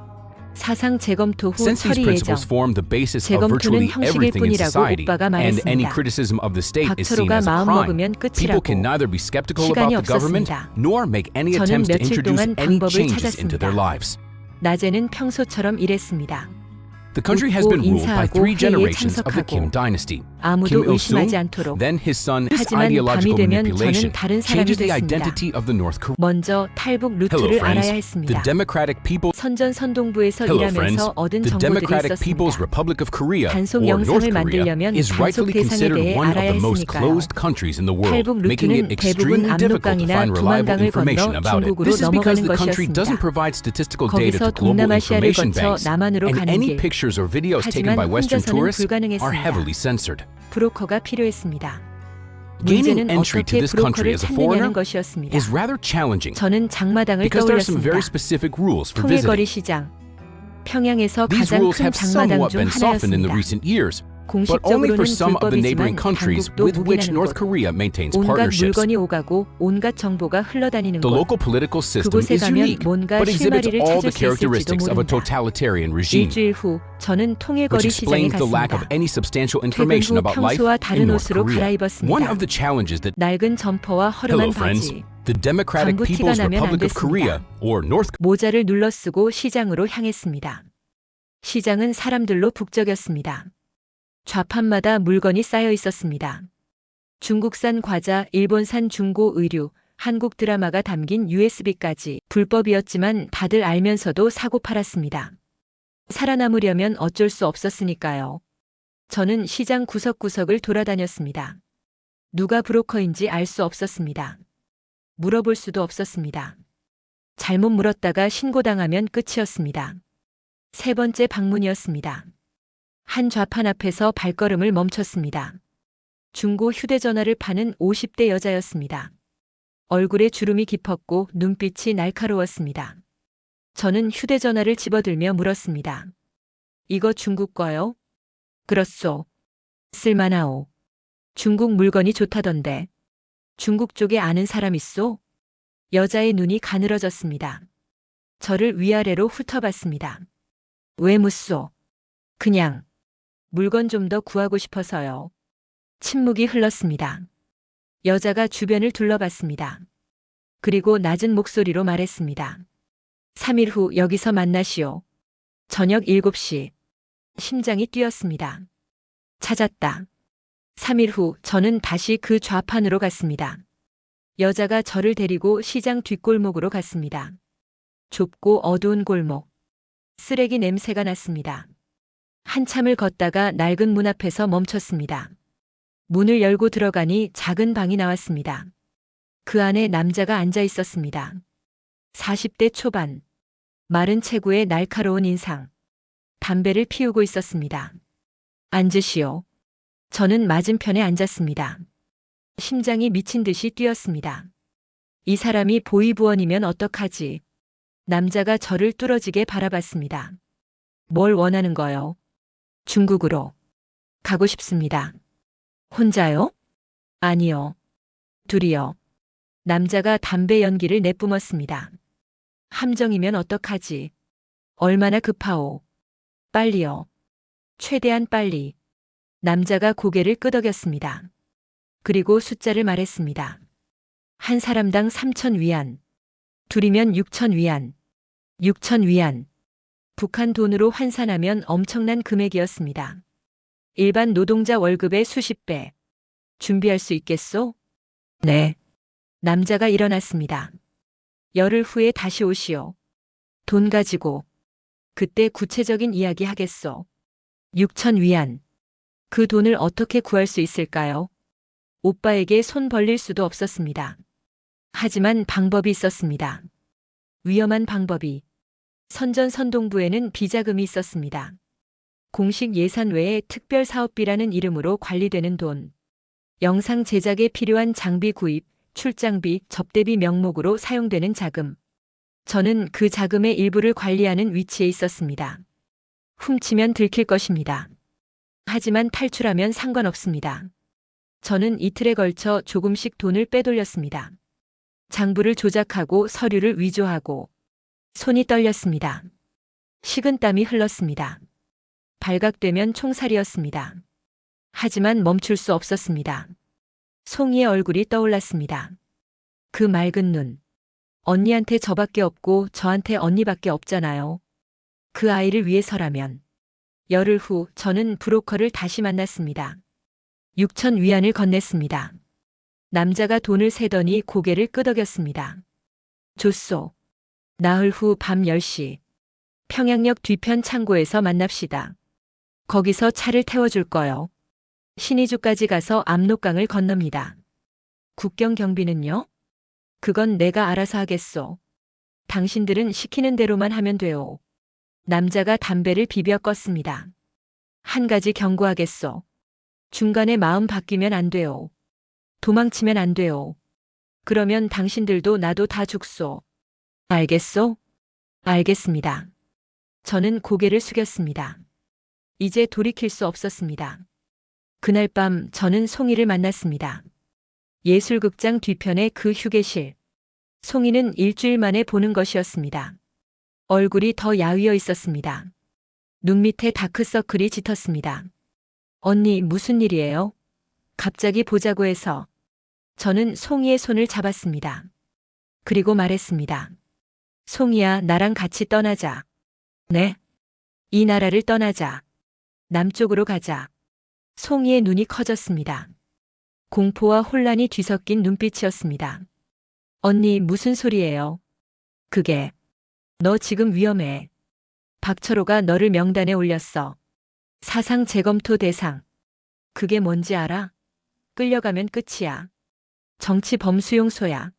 사상 재검토 후 Since these 처리 예정 principles form the basis of 재검토는 virtually 형식일 everything in 뿐이라고 society, 오빠가 and any 말했습니다. criticism of the state is seen 박철호가 as a 마음 crime, 먹으면 people can 끝이라고 neither be skeptical 시간이 about the government 없었습니다. nor make any 저는 attempts to 며칠 introduce 동안 any 방법을 changes into their 찾았습니다. lives. 낮에는 평소처럼 일했습니다. The country has 웃고 been ruled by 인사하고 3 회의에 generations of the 참석하고 Kim dynasty. 아무도 Kim 의심하지 Il-sung, 않도록. then his son. This 하지만 밤이 ideological 되면 manipulation 저는 다른 사람이 changes the 됐습니다. identity of the North Korea. 먼저 탈북 Hello, 루트를 friends. 알아야 The 했습니다. Democratic People. 선전선동부에서 Hello, friends. 일하면서 얻은 The 정보들이 Democratic People's 있었습니다. Republic of Korea, 단속 or North 영상을 Korea, 만들려면 is rightfully 단속 대상에 considered 대해 one of 알아야 the most 했으니까요. closed countries in the world, 탈북 making it 루트는 extremely 대부분 difficult to 압록강이나 find reliable 두만강을 information 건너 about it. 중국으로 This is because 넘어가는 the country 것이었습니다. doesn't provide statistical data 거기서 to global 동남아시아를 information 거쳐 banks, 남한으로 and 가는 any 길. pictures or videos taken by 하지만 Western 혼자서는 tourists are 불가능했습니다. heavily censored. 브로커가 필요했습니다. Gaining 문제는 entry to 어떻게 this country 브로커를 as a foreigner 찾느냐는 것이었습니다. is rather challenging 저는 장마당을 because there are some very 떠올렸습니다. specific rules for 통일거리 visiting. 시장, 평양에서 These 가장 rules 큰 have 장마당 somewhat 중 been softened in the 하나였습니다. recent years, but only 공식적으로는 for some of the neighboring 불법이지만 countries 당국도 with which 묵인하는 North 곳. Korea maintains 온갖 partnerships. 물건이 오가고 온갖 정보가 흘러다니는 The 곳. local political system 그곳에 is 가면 unique, 뭔가 but exhibits 실마리를 all 찾을 수 the 있을지도 characteristics of a 모른다. totalitarian regime, 일주일 후 저는 which 통일거리 시장에 explains the lack of 갔습니다. any substantial 퇴근 information 후 about life 평소와 in 다른 North 옷으로 Korea. 갈아입었습니다. One of the challenges that 낡은 점퍼와 Hello, 허름한 friends. 바지, The Democratic 방구 티가 People's 나면 안 Republic of Korea, 됐습니다. or North 모자를 눌러쓰고 시장으로 향했습니다. 시장은 사람들로 북적였습니다. 좌판마다 물건이 쌓여 있었습니다. 중국산 과자, 일본산 중고 의류, 한국 드라마가 담긴 USB까지 불법이었지만 다들 알면서도 사고 팔았습니다. 살아남으려면 어쩔 수 없었으니까요. 저는 시장 구석구석을 돌아다녔습니다. 누가 브로커인지 알 수 없었습니다. 물어볼 수도 없었습니다. 잘못 물었다가 신고당하면 끝이었습니다. 세 번째 방문이었습니다. 한 좌판 앞에서 발걸음을 멈췄습니다. 중고 휴대전화를 파는 50대 여자였습니다. 얼굴에 주름이 깊었고 눈빛이 날카로웠습니다. 저는 휴대전화를 집어들며 물었습니다. 이거 중국 거요? 그렇소. 쓸만하오. 중국 물건이 좋다던데. 중국 쪽에 아는 사람 있소? 여자의 눈이 가늘어졌습니다. 저를 위아래로 훑어봤습니다. 왜 묻소? 그냥. 물건 좀 더 구하고 싶어서요. 침묵이 흘렀습니다. 여자가 주변을 둘러봤습니다. 그리고 낮은 목소리로 말했습니다. 3일 후 여기서 만나시오. 저녁 7시. 심장이 뛰었습니다. 찾았다. 3일 후 저는 다시 그 좌판으로 갔습니다. 여자가 저를 데리고 시장 뒷골목으로 갔습니다. 좁고 어두운 골목. 쓰레기 냄새가 났습니다. 한참을 걷다가 낡은 문 앞에서 멈췄습니다. 문을 열고 들어가니 작은 방이 나왔습니다. 그 안에 남자가 앉아 있었습니다. 40대 초반. 마른 체구에 날카로운 인상. 담배를 피우고 있었습니다. 앉으시오. 저는 맞은편에 앉았습니다. 심장이 미친 듯이 뛰었습니다. 이 사람이 보이부원이면 어떡하지? 남자가 저를 뚫어지게 바라봤습니다. 뭘 원하는 거요? 중국으로. 가고 싶습니다. 혼자요? 아니요. 둘이요. 남자가 담배 연기를 내뿜었습니다. 함정이면 어떡하지? 얼마나 급하오? 빨리요. 최대한 빨리. 남자가 고개를 끄덕였습니다. 그리고 숫자를 말했습니다. 한 사람당 3,000위안. 둘이면 6,000위안. 6,000위안. 북한 돈으로 환산하면 엄청난 금액이었습니다. 일반 노동자 월급의 수십 배. 준비할 수 있겠소? 네. 남자가 일어났습니다. 열흘 후에 다시 오시오. 돈 가지고. 그때 구체적인 이야기 하겠소. 6,000위안. 그 돈을 어떻게 구할 수 있을까요? 오빠에게 손 벌릴 수도 없었습니다. 하지만 방법이 있었습니다. 위험한 방법이. 선전선동부에는 비자금이 있었습니다. 공식 예산 외에 특별사업비라는 이름으로 관리되는 돈. 영상 제작에 필요한 장비 구입, 출장비, 접대비 명목으로 사용되는 자금. 저는 그 자금의 일부를 관리하는 위치에 있었습니다. 훔치면 들킬 것입니다. 하지만 탈출하면 상관없습니다. 저는 이틀에 걸쳐 조금씩 돈을 빼돌렸습니다. 장부를 조작하고 서류를 위조하고 손이 떨렸습니다. 식은땀이 흘렀습니다. 발각되면 총살이었습니다. 하지만 멈출 수 없었습니다. 송이의 얼굴이 떠올랐습니다. 그 맑은 눈. 언니한테 저밖에 없고 저한테 언니밖에 없잖아요. 그 아이를 위해서라면. 열흘 후 저는 브로커를 다시 만났습니다. 6천 위안을 건넸습니다. 남자가 돈을 세더니 고개를 끄덕였습니다. 줬소. 나흘 후 밤 10시. 평양역 뒤편 창고에서 만납시다. 거기서 차를 태워줄 거요. 신의주까지 가서 압록강을 건넙니다. 국경 경비는요? 그건 내가 알아서 하겠소. 당신들은 시키는 대로만 하면 돼요. 남자가 담배를 비벼 껐습니다. 한 가지 경고하겠소. 중간에 마음 바뀌면 안 돼요. 도망치면 안 돼요. 그러면 당신들도 나도 다 죽소. 알겠소? 알겠습니다. 저는 고개를 숙였습니다. 이제 돌이킬 수 없었습니다. 그날 밤 저는 송이를 만났습니다. 예술극장 뒤편의 그 휴게실. 송이는 일주일 만에 보는 것이었습니다. 얼굴이 더 야위어 있었습니다. 눈 밑에 다크서클이 짙었습니다. 언니, 무슨 일이에요? 갑자기 보자고 해서. 저는 송이의 손을 잡았습니다. 그리고 말했습니다. 송이야, 나랑 같이 떠나자. 네? 이 나라를 떠나자. 남쪽으로 가자. 송이의 눈이 커졌습니다. 공포와 혼란이 뒤섞인 눈빛이었습니다. 언니, 무슨 소리예요? 그게. 너 지금 위험해. 박철호가 너를 명단에 올렸어. 사상 재검토 대상. 그게 뭔지 알아? 끌려가면 끝이야. 정치 범수용소야.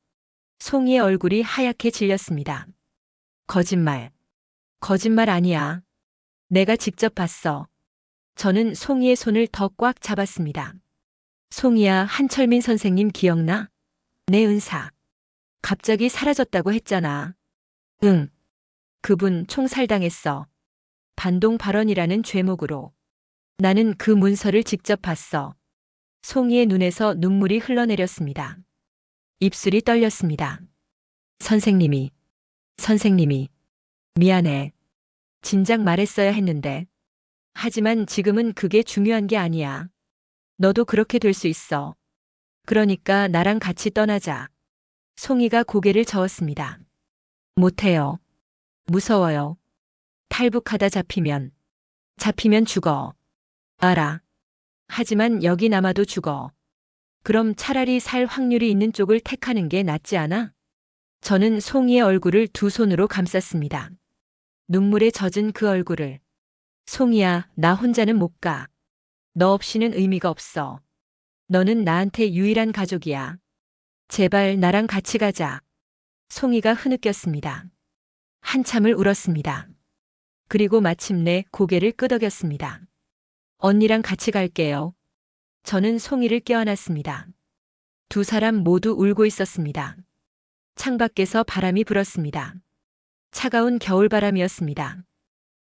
송이의 얼굴이 하얗게 질렸습니다. 거짓말. 거짓말 아니야. 내가 직접 봤어. 저는 송이의 손을 더 꽉 잡았습니다. 송이야, 한철민 선생님 기억나? 내 은사. 갑자기 사라졌다고 했잖아. 응. 그분 총살당했어. 반동 발언이라는 죄목으로. 나는 그 문서를 직접 봤어. 송이의 눈에서 눈물이 흘러내렸습니다. 입술이 떨렸습니다. 선생님이. 미안해. 진작 말했어야 했는데. 하지만 지금은 그게 중요한 게 아니야. 너도 그렇게 될 수 있어. 그러니까 나랑 같이 떠나자. 송이가 고개를 저었습니다. 못해요. 무서워요. 탈북하다 잡히면 죽어. 알아. 하지만 여기 남아도 죽어. 그럼 차라리 살 확률이 있는 쪽을 택하는 게 낫지 않아? 저는 송이의 얼굴을 두 손으로 감쌌습니다. 눈물에 젖은 그 얼굴을. 송이야, 나 혼자는 못 가. 너 없이는 의미가 없어. 너는 나한테 유일한 가족이야. 제발 나랑 같이 가자. 송이가 흐느꼈습니다. 한참을 울었습니다. 그리고 마침내 고개를 끄덕였습니다. 언니랑 같이 갈게요. 저는 송이를 껴안았습니다. 두 사람 모두 울고 있었습니다. 창밖에서 바람이 불었습니다. 차가운 겨울바람이었습니다.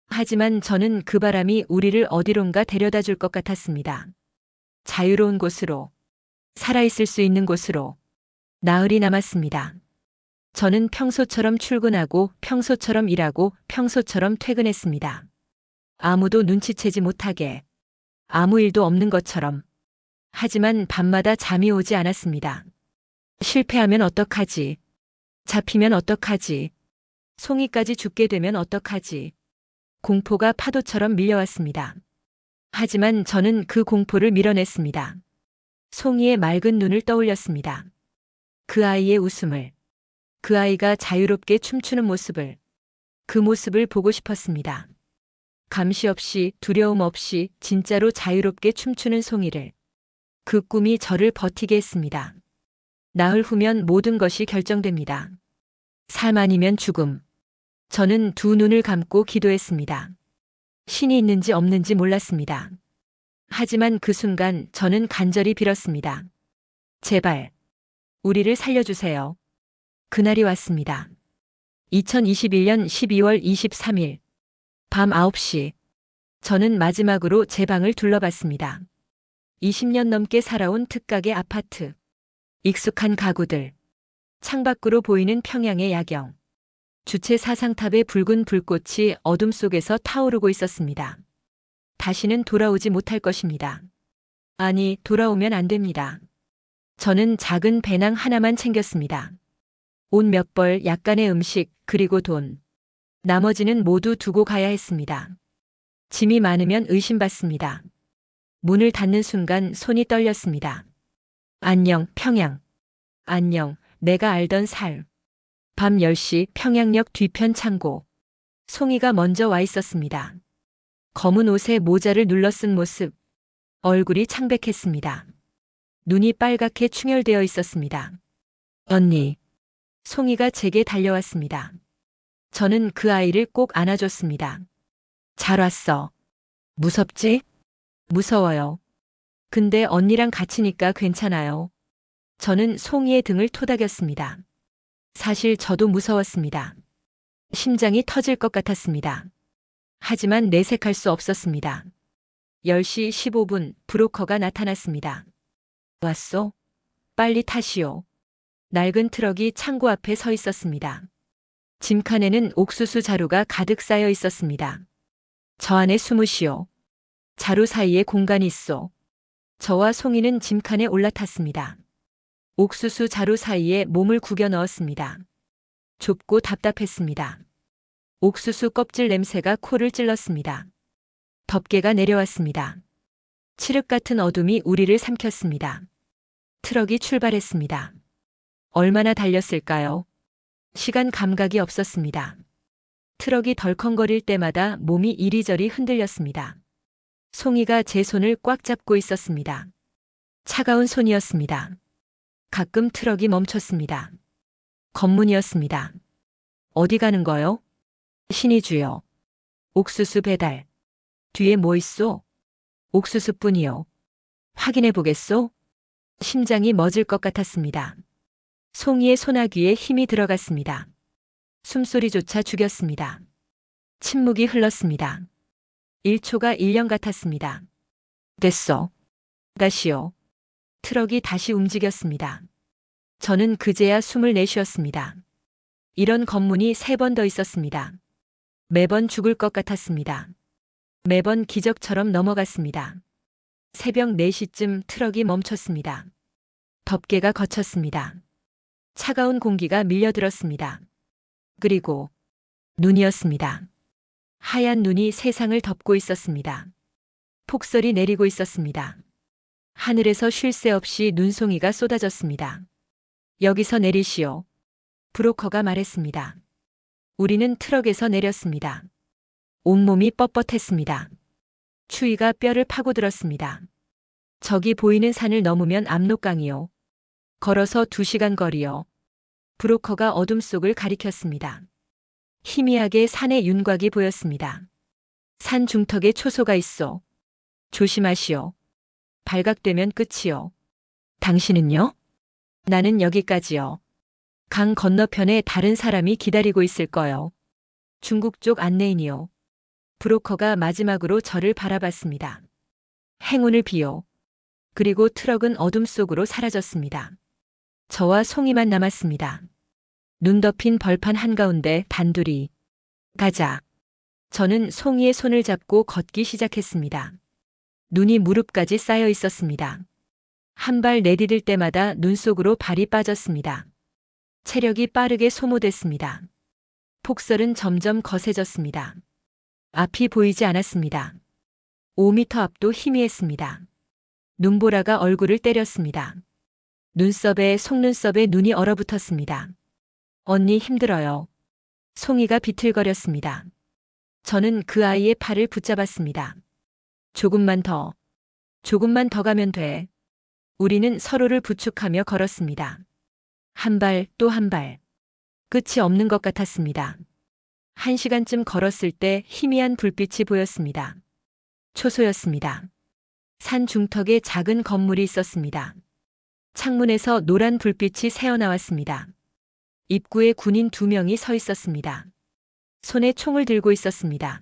하지만 저는 그 바람이 우리를 어디론가 데려다 줄 것 같았습니다. 자유로운 곳으로, 살아있을 수 있는 곳으로. 나흘이 남았습니다. 저는 평소처럼 출근하고 평소처럼 일하고 평소처럼 퇴근했습니다. 아무도 눈치채지 못하게. 아무 일도 없는 것처럼. 하지만 밤마다 잠이 오지 않았습니다. 실패하면 어떡하지? 잡히면 어떡하지? 송이까지 죽게 되면 어떡하지? 공포가 파도처럼 밀려왔습니다. 하지만 저는 그 공포를 밀어냈습니다. 송이의 맑은 눈을 떠올렸습니다. 그 아이의 웃음을. 그 아이가 자유롭게 춤추는 모습을. 그 모습을 보고 싶었습니다. 감시 없이 두려움 없이 진짜로 자유롭게 춤추는 송이를. 그 꿈이 저를 버티게 했습니다. 나흘 후면 모든 것이 결정됩니다. 삶 아니면 죽음. 저는 두 눈을 감고 기도했습니다. 신이 있는지 없는지 몰랐습니다. 하지만 그 순간 저는 간절히 빌었습니다. 제발, 우리를 살려주세요. 그날이 왔습니다. 2021년 12월 23일, 밤 9시. 저는 마지막으로 제 방을 둘러봤습니다. 20년 넘게 살아온 특각의 아파트. 익숙한 가구들. 창밖으로 보이는 평양의 야경. 주최 사상탑의 붉은 불꽃이 어둠 속에서 타오르고 있었습니다. 다시는 돌아오지 못할 것입니다. 아니, 돌아오면 안 됩니다. 저는 작은 배낭 하나만 챙겼습니다. 옷 몇 벌, 약간의 음식, 그리고 돈. 나머지는 모두 두고 가야 했습니다. 짐이 많으면 의심받습니다. 문을 닫는 순간 손이 떨렸습니다. 안녕, 평양. 안녕, 내가 알던 삶. 밤 10시 평양역 뒤편 창고. 송이가 먼저 와 있었습니다. 검은 옷에 모자를 눌러 쓴 모습. 얼굴이 창백했습니다. 눈이 빨갛게 충혈되어 있었습니다. 언니. 송이가 제게 달려왔습니다. 저는 그 아이를 꼭 안아줬습니다. 잘 왔어. 무섭지? 무서워요. 근데 언니랑 같이니까 괜찮아요. 저는 송이의 등을 토닥였습니다. 사실 저도 무서웠습니다. 심장이 터질 것 같았습니다. 하지만 내색할 수 없었습니다. 10시 15분 브로커가 나타났습니다. 왔소? 빨리 타시오. 낡은 트럭이 창고 앞에 서 있었습니다. 짐칸에는 옥수수 자루가 가득 쌓여 있었습니다. 저 안에 숨으시오. 자루 사이에 공간이 있소. 저와 송이는 짐칸에 올라탔습니다. 옥수수 자루 사이에 몸을 구겨 넣었습니다. 좁고 답답했습니다. 옥수수 껍질 냄새가 코를 찔렀습니다. 덮개가 내려왔습니다. 칠흑 같은 어둠이 우리를 삼켰습니다. 트럭이 출발했습니다. 얼마나 달렸을까요? 시간 감각이 없었습니다. 트럭이 덜컹거릴 때마다 몸이 이리저리 흔들렸습니다. 송이가 제 손을 꽉 잡고 있었습니다. 차가운 손이었습니다. 가끔 트럭이 멈췄습니다. 검문이었습니다. 어디 가는 거요? 신이 주여. 옥수수 배달. 뒤에 뭐 있소? 옥수수뿐이요. 확인해 보겠소? 심장이 멎을 것 같았습니다. 송이의 소나귀에 힘이 들어갔습니다. 숨소리조차 죽였습니다. 침묵이 흘렀습니다. 1초가 1년 같았습니다. 됐어. 다시요. 트럭이 다시 움직였습니다. 저는 그제야 숨을 내쉬었습니다. 이런 검문이 3번 더 있었습니다. 매번 죽을 것 같았습니다. 매번 기적처럼 넘어갔습니다. 새벽 4시쯤 트럭이 멈췄습니다. 덮개가 걷혔습니다. 차가운 공기가 밀려들었습니다. 그리고 눈이었습니다. 하얀 눈이 세상을 덮고 있었습니다. 폭설이 내리고 있었습니다. 하늘에서 쉴 새 없이 눈송이가 쏟아졌습니다. 여기서 내리시오. 브로커가 말했습니다. 우리는 트럭에서 내렸습니다. 온몸이 뻣뻣했습니다. 추위가 뼈를 파고들었습니다. 저기 보이는 산을 넘으면 압록강이요. 걸어서 2시간 거리요. 브로커가 어둠 속을 가리켰습니다. 희미하게 산의 윤곽이 보였습니다. 산 중턱에 초소가 있어. 조심하시오. 발각되면 끝이요. 당신은요? 나는 여기까지요. 강 건너편에 다른 사람이 기다리고 있을 거요. 중국 쪽 안내인이요. 브로커가 마지막으로 저를 바라봤습니다. 행운을 비요. 그리고 트럭은 어둠 속으로 사라졌습니다. 저와 송이만 남았습니다. 눈 덮인 벌판 한가운데 단둘이. 가자. 저는 송이의 손을 잡고 걷기 시작했습니다. 눈이 무릎까지 쌓여 있었습니다. 한 발 내디딜 때마다 눈 속으로 발이 빠졌습니다. 체력이 빠르게 소모됐습니다. 폭설은 점점 거세졌습니다. 앞이 보이지 않았습니다. 5미터 앞도 희미했습니다. 눈보라가 얼굴을 때렸습니다. 눈썹에 속눈썹에 눈이 얼어붙었습니다. 언니 힘들어요. 송이가 비틀거렸습니다. 저는 그 아이의 팔을 붙잡았습니다. 조금만 더 가면 돼. 우리는 서로를 부축하며 걸었습니다. 한 발 또 한 발. 끝이 없는 것 같았습니다. 1시간쯤 걸었을 때 희미한 불빛이 보였습니다. 초소였습니다. 산 중턱에 작은 건물이 있었습니다. 창문에서 노란 불빛이 새어나왔습니다. 입구에 군인 2명이 서 있었습니다. 손에 총을 들고 있었습니다.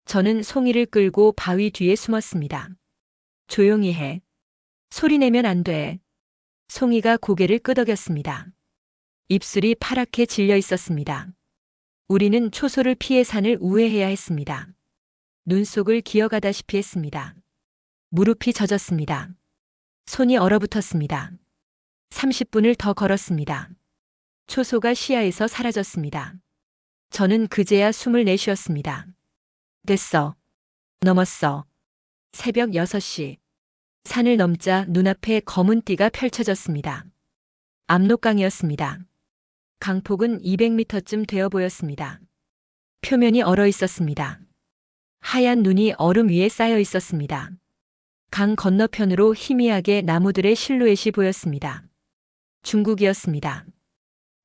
저는 송이를 끌고 바위 뒤에 숨었습니다. 조용히 해. 소리 내면 안 돼. 송이가 고개를 끄덕였습니다. 입술이 파랗게 질려 있었습니다. 우리는 초소를 피해 산을 우회해야 했습니다. 눈 속을 기어가다시피 했습니다. 무릎이 젖었습니다. 손이 얼어붙었습니다. 30분을 더 걸었습니다. 초소가 시야에서 사라졌습니다. 저는 그제야 숨을 내쉬었습니다. 됐어. 넘었어. 새벽 6시. 산을 넘자 눈앞에 검은 띠가 펼쳐졌습니다. 압록강이었습니다. 강폭은 200m쯤 되어 보였습니다. 표면이 얼어 있었습니다. 하얀 눈이 얼음 위에 쌓여 있었습니다. 강 건너편으로 희미하게 나무들의 실루엣이 보였습니다. 중국이었습니다.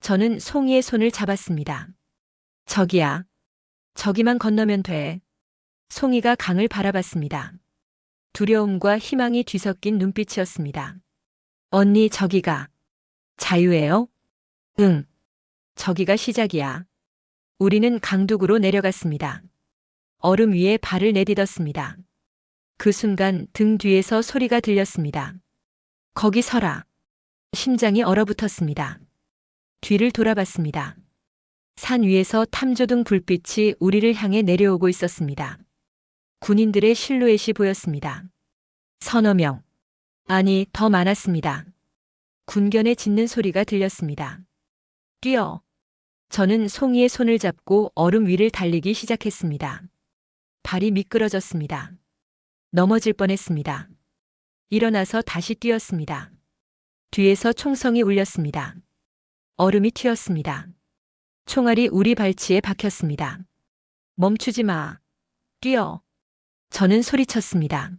저는 송이의 손을 잡았습니다. 저기야. 저기만 건너면 돼. 송이가 강을 바라봤습니다. 두려움과 희망이 뒤섞인 눈빛이었습니다. 언니, 저기가 자유예요? 응. 저기가 시작이야. 우리는 강둑으로 내려갔습니다. 얼음 위에 발을 내딛었습니다. 그 순간 등 뒤에서 소리가 들렸습니다. 거기 서라. 심장이 얼어붙었습니다. 뒤를 돌아봤습니다. 산 위에서 탐조등 불빛이 우리를 향해 내려오고 있었습니다. 군인들의 실루엣이 보였습니다. 서너 명. 아니, 더 많았습니다. 군견에 짖는 소리가 들렸습니다. 뛰어. 저는 송이의 손을 잡고 얼음 위를 달리기 시작했습니다. 발이 미끄러졌습니다. 넘어질 뻔했습니다. 일어나서 다시 뛰었습니다. 뒤에서 총성이 울렸습니다. 얼음이 튀었습니다. 총알이 우리 발치에 박혔습니다. 멈추지 마. 뛰어. 저는 소리쳤습니다.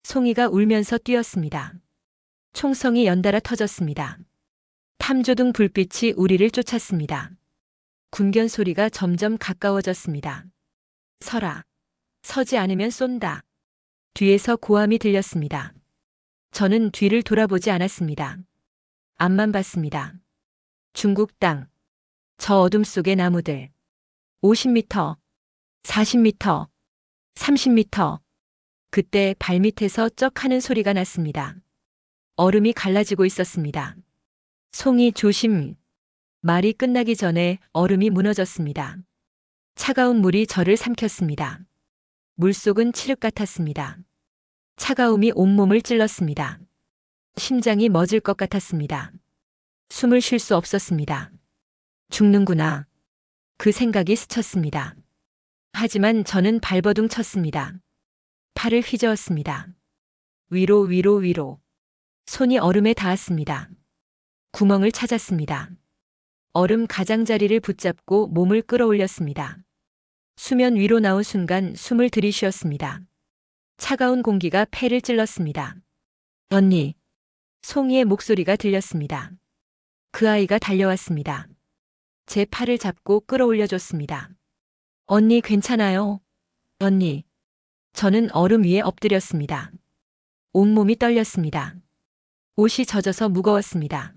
송이가 울면서 뛰었습니다. 총성이 연달아 터졌습니다. 탐조등 불빛이 우리를 쫓았습니다. 군견 소리가 점점 가까워졌습니다. 서라. 서지 않으면 쏜다. 뒤에서 고함이 들렸습니다. 저는 뒤를 돌아보지 않았습니다. 앞만 봤습니다. 중국 땅. 저 어둠 속의 나무들. 50m, 40m, 30m. 그때 발밑에서 쩍 하는 소리가 났습니다. 얼음이 갈라지고 있었습니다. 송이 조심. 말이 끝나기 전에 얼음이 무너졌습니다. 차가운 물이 저를 삼켰습니다. 물속은 칠흑 같았습니다. 차가움이 온몸을 찔렀습니다. 심장이 멎을 것 같았습니다. 숨을 쉴 수 없었습니다. 죽는구나. 그 생각이 스쳤습니다. 하지만 저는 발버둥 쳤습니다. 팔을 휘저었습니다. 위로 위로 위로. 손이 얼음에 닿았습니다. 구멍을 찾았습니다. 얼음 가장자리를 붙잡고 몸을 끌어올렸습니다. 수면 위로 나온 순간 숨을 들이쉬었습니다. 차가운 공기가 폐를 찔렀습니다. 언니. 송이의 목소리가 들렸습니다. 그 아이가 달려왔습니다. 제 팔을 잡고 끌어올려줬습니다. 언니 괜찮아요? 언니. 저는 얼음 위에 엎드렸습니다. 온몸이 떨렸습니다. 옷이 젖어서 무거웠습니다.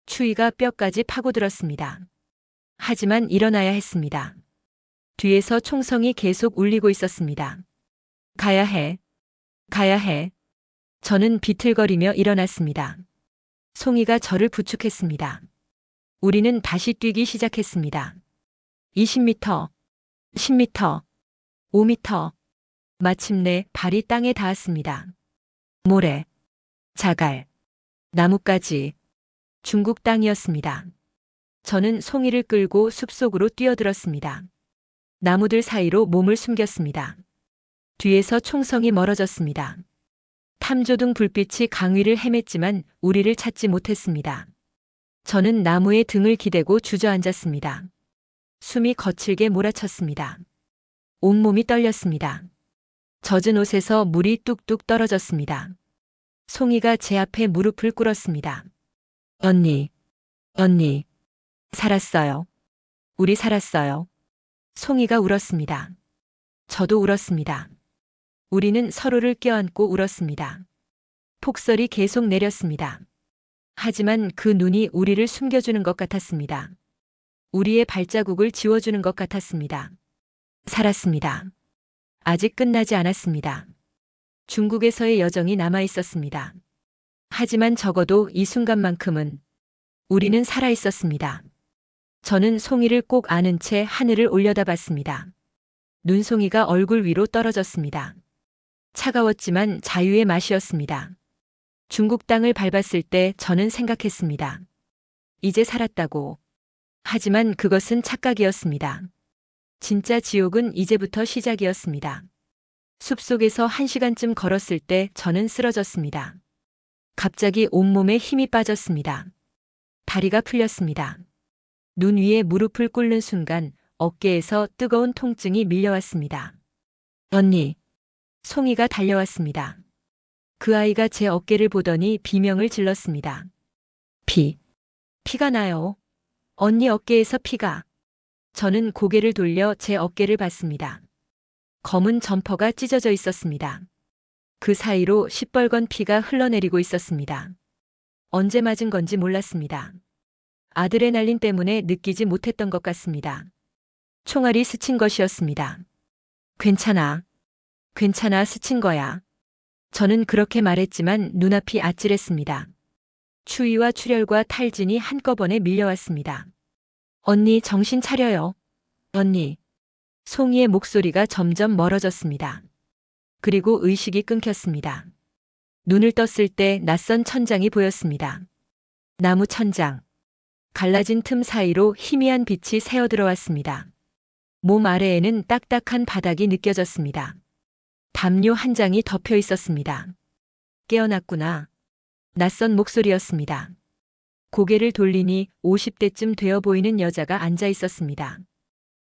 추위가 뼈까지 파고들었습니다. 하지만 일어나야 했습니다. 뒤에서 총성이 계속 울리고 있었습니다. 가야 해. 가야 해. 저는 비틀거리며 일어났습니다. 송이가 저를 부축했습니다. 우리는 다시 뛰기 시작했습니다. 20m, 10m, 5m. 마침내 발이 땅에 닿았습니다. 모래, 자갈, 나뭇가지. 중국 땅이었습니다. 저는 송이를 끌고 숲속으로 뛰어들었습니다. 나무들 사이로 몸을 숨겼습니다. 뒤에서 총성이 멀어졌습니다. 탐조등 불빛이 강 위를 헤맸지만 우리를 찾지 못했습니다. 저는 나무에 등을 기대고 주저앉았습니다. 숨이 거칠게 몰아쳤습니다. 온몸이 떨렸습니다. 젖은 옷에서 물이 뚝뚝 떨어졌습니다. 송이가 제 앞에 무릎을 꿇었습니다. 언니. 언니, 살았어요. 우리 살았어요. 송이가 울었습니다. 저도 울었습니다. 우리는 서로를 껴안고 울었습니다. 폭설이 계속 내렸습니다. 하지만 그 눈이 우리를 숨겨주는 것 같았습니다. 우리의 발자국을 지워주는 것 같았습니다. 살았습니다. 아직 끝나지 않았습니다. 중국에서의 여정이 남아 있었습니다. 하지만 적어도 이 순간만큼은 우리는 살아 있었습니다. 저는 송이를 꼭 안은 채 하늘을 올려다봤습니다. 눈송이가 얼굴 위로 떨어졌습니다. 차가웠지만 자유의 맛이었습니다. 중국 땅을 밟았을 때 저는 생각했습니다. 이제 살았다고. 하지만 그것은 착각이었습니다. 진짜 지옥은 이제부터 시작이었습니다. 숲속에서 1시간쯤 걸었을 때 저는 쓰러졌습니다. 갑자기 온몸에 힘이 빠졌습니다. 다리가 풀렸습니다. 눈 위에 무릎을 꿇는 순간 어깨에서 뜨거운 통증이 밀려왔습니다. 언니, 송이가 달려왔습니다. 그 아이가 제 어깨를 보더니 비명을 질렀습니다. 피가 나요. 언니 어깨에서 피가. 저는 고개를 돌려 제 어깨를 봤습니다. 검은 점퍼가 찢어져 있었습니다. 그 사이로 시뻘건 피가 흘러내리고 있었습니다. 언제 맞은 건지 몰랐습니다. 아드레날린 때문에 느끼지 못했던 것 같습니다. 총알이 스친 것이었습니다. 괜찮아. 스친 거야. 저는 그렇게 말했지만 눈앞이 아찔했습니다. 추위와 출혈과 탈진이 한꺼번에 밀려왔습니다. 언니 정신 차려요. 언니. 송이의 목소리가 점점 멀어졌습니다. 그리고 의식이 끊겼습니다. 눈을 떴을 때 낯선 천장이 보였습니다. 나무 천장. 갈라진 틈 사이로 희미한 빛이 새어 들어왔습니다. 몸 아래에는 딱딱한 바닥이 느껴졌습니다. 담요 한 장이 덮여 있었습니다. 깨어났구나. 낯선 목소리였습니다. 고개를 돌리니 50대쯤 되어 보이는 여자가 앉아 있었습니다.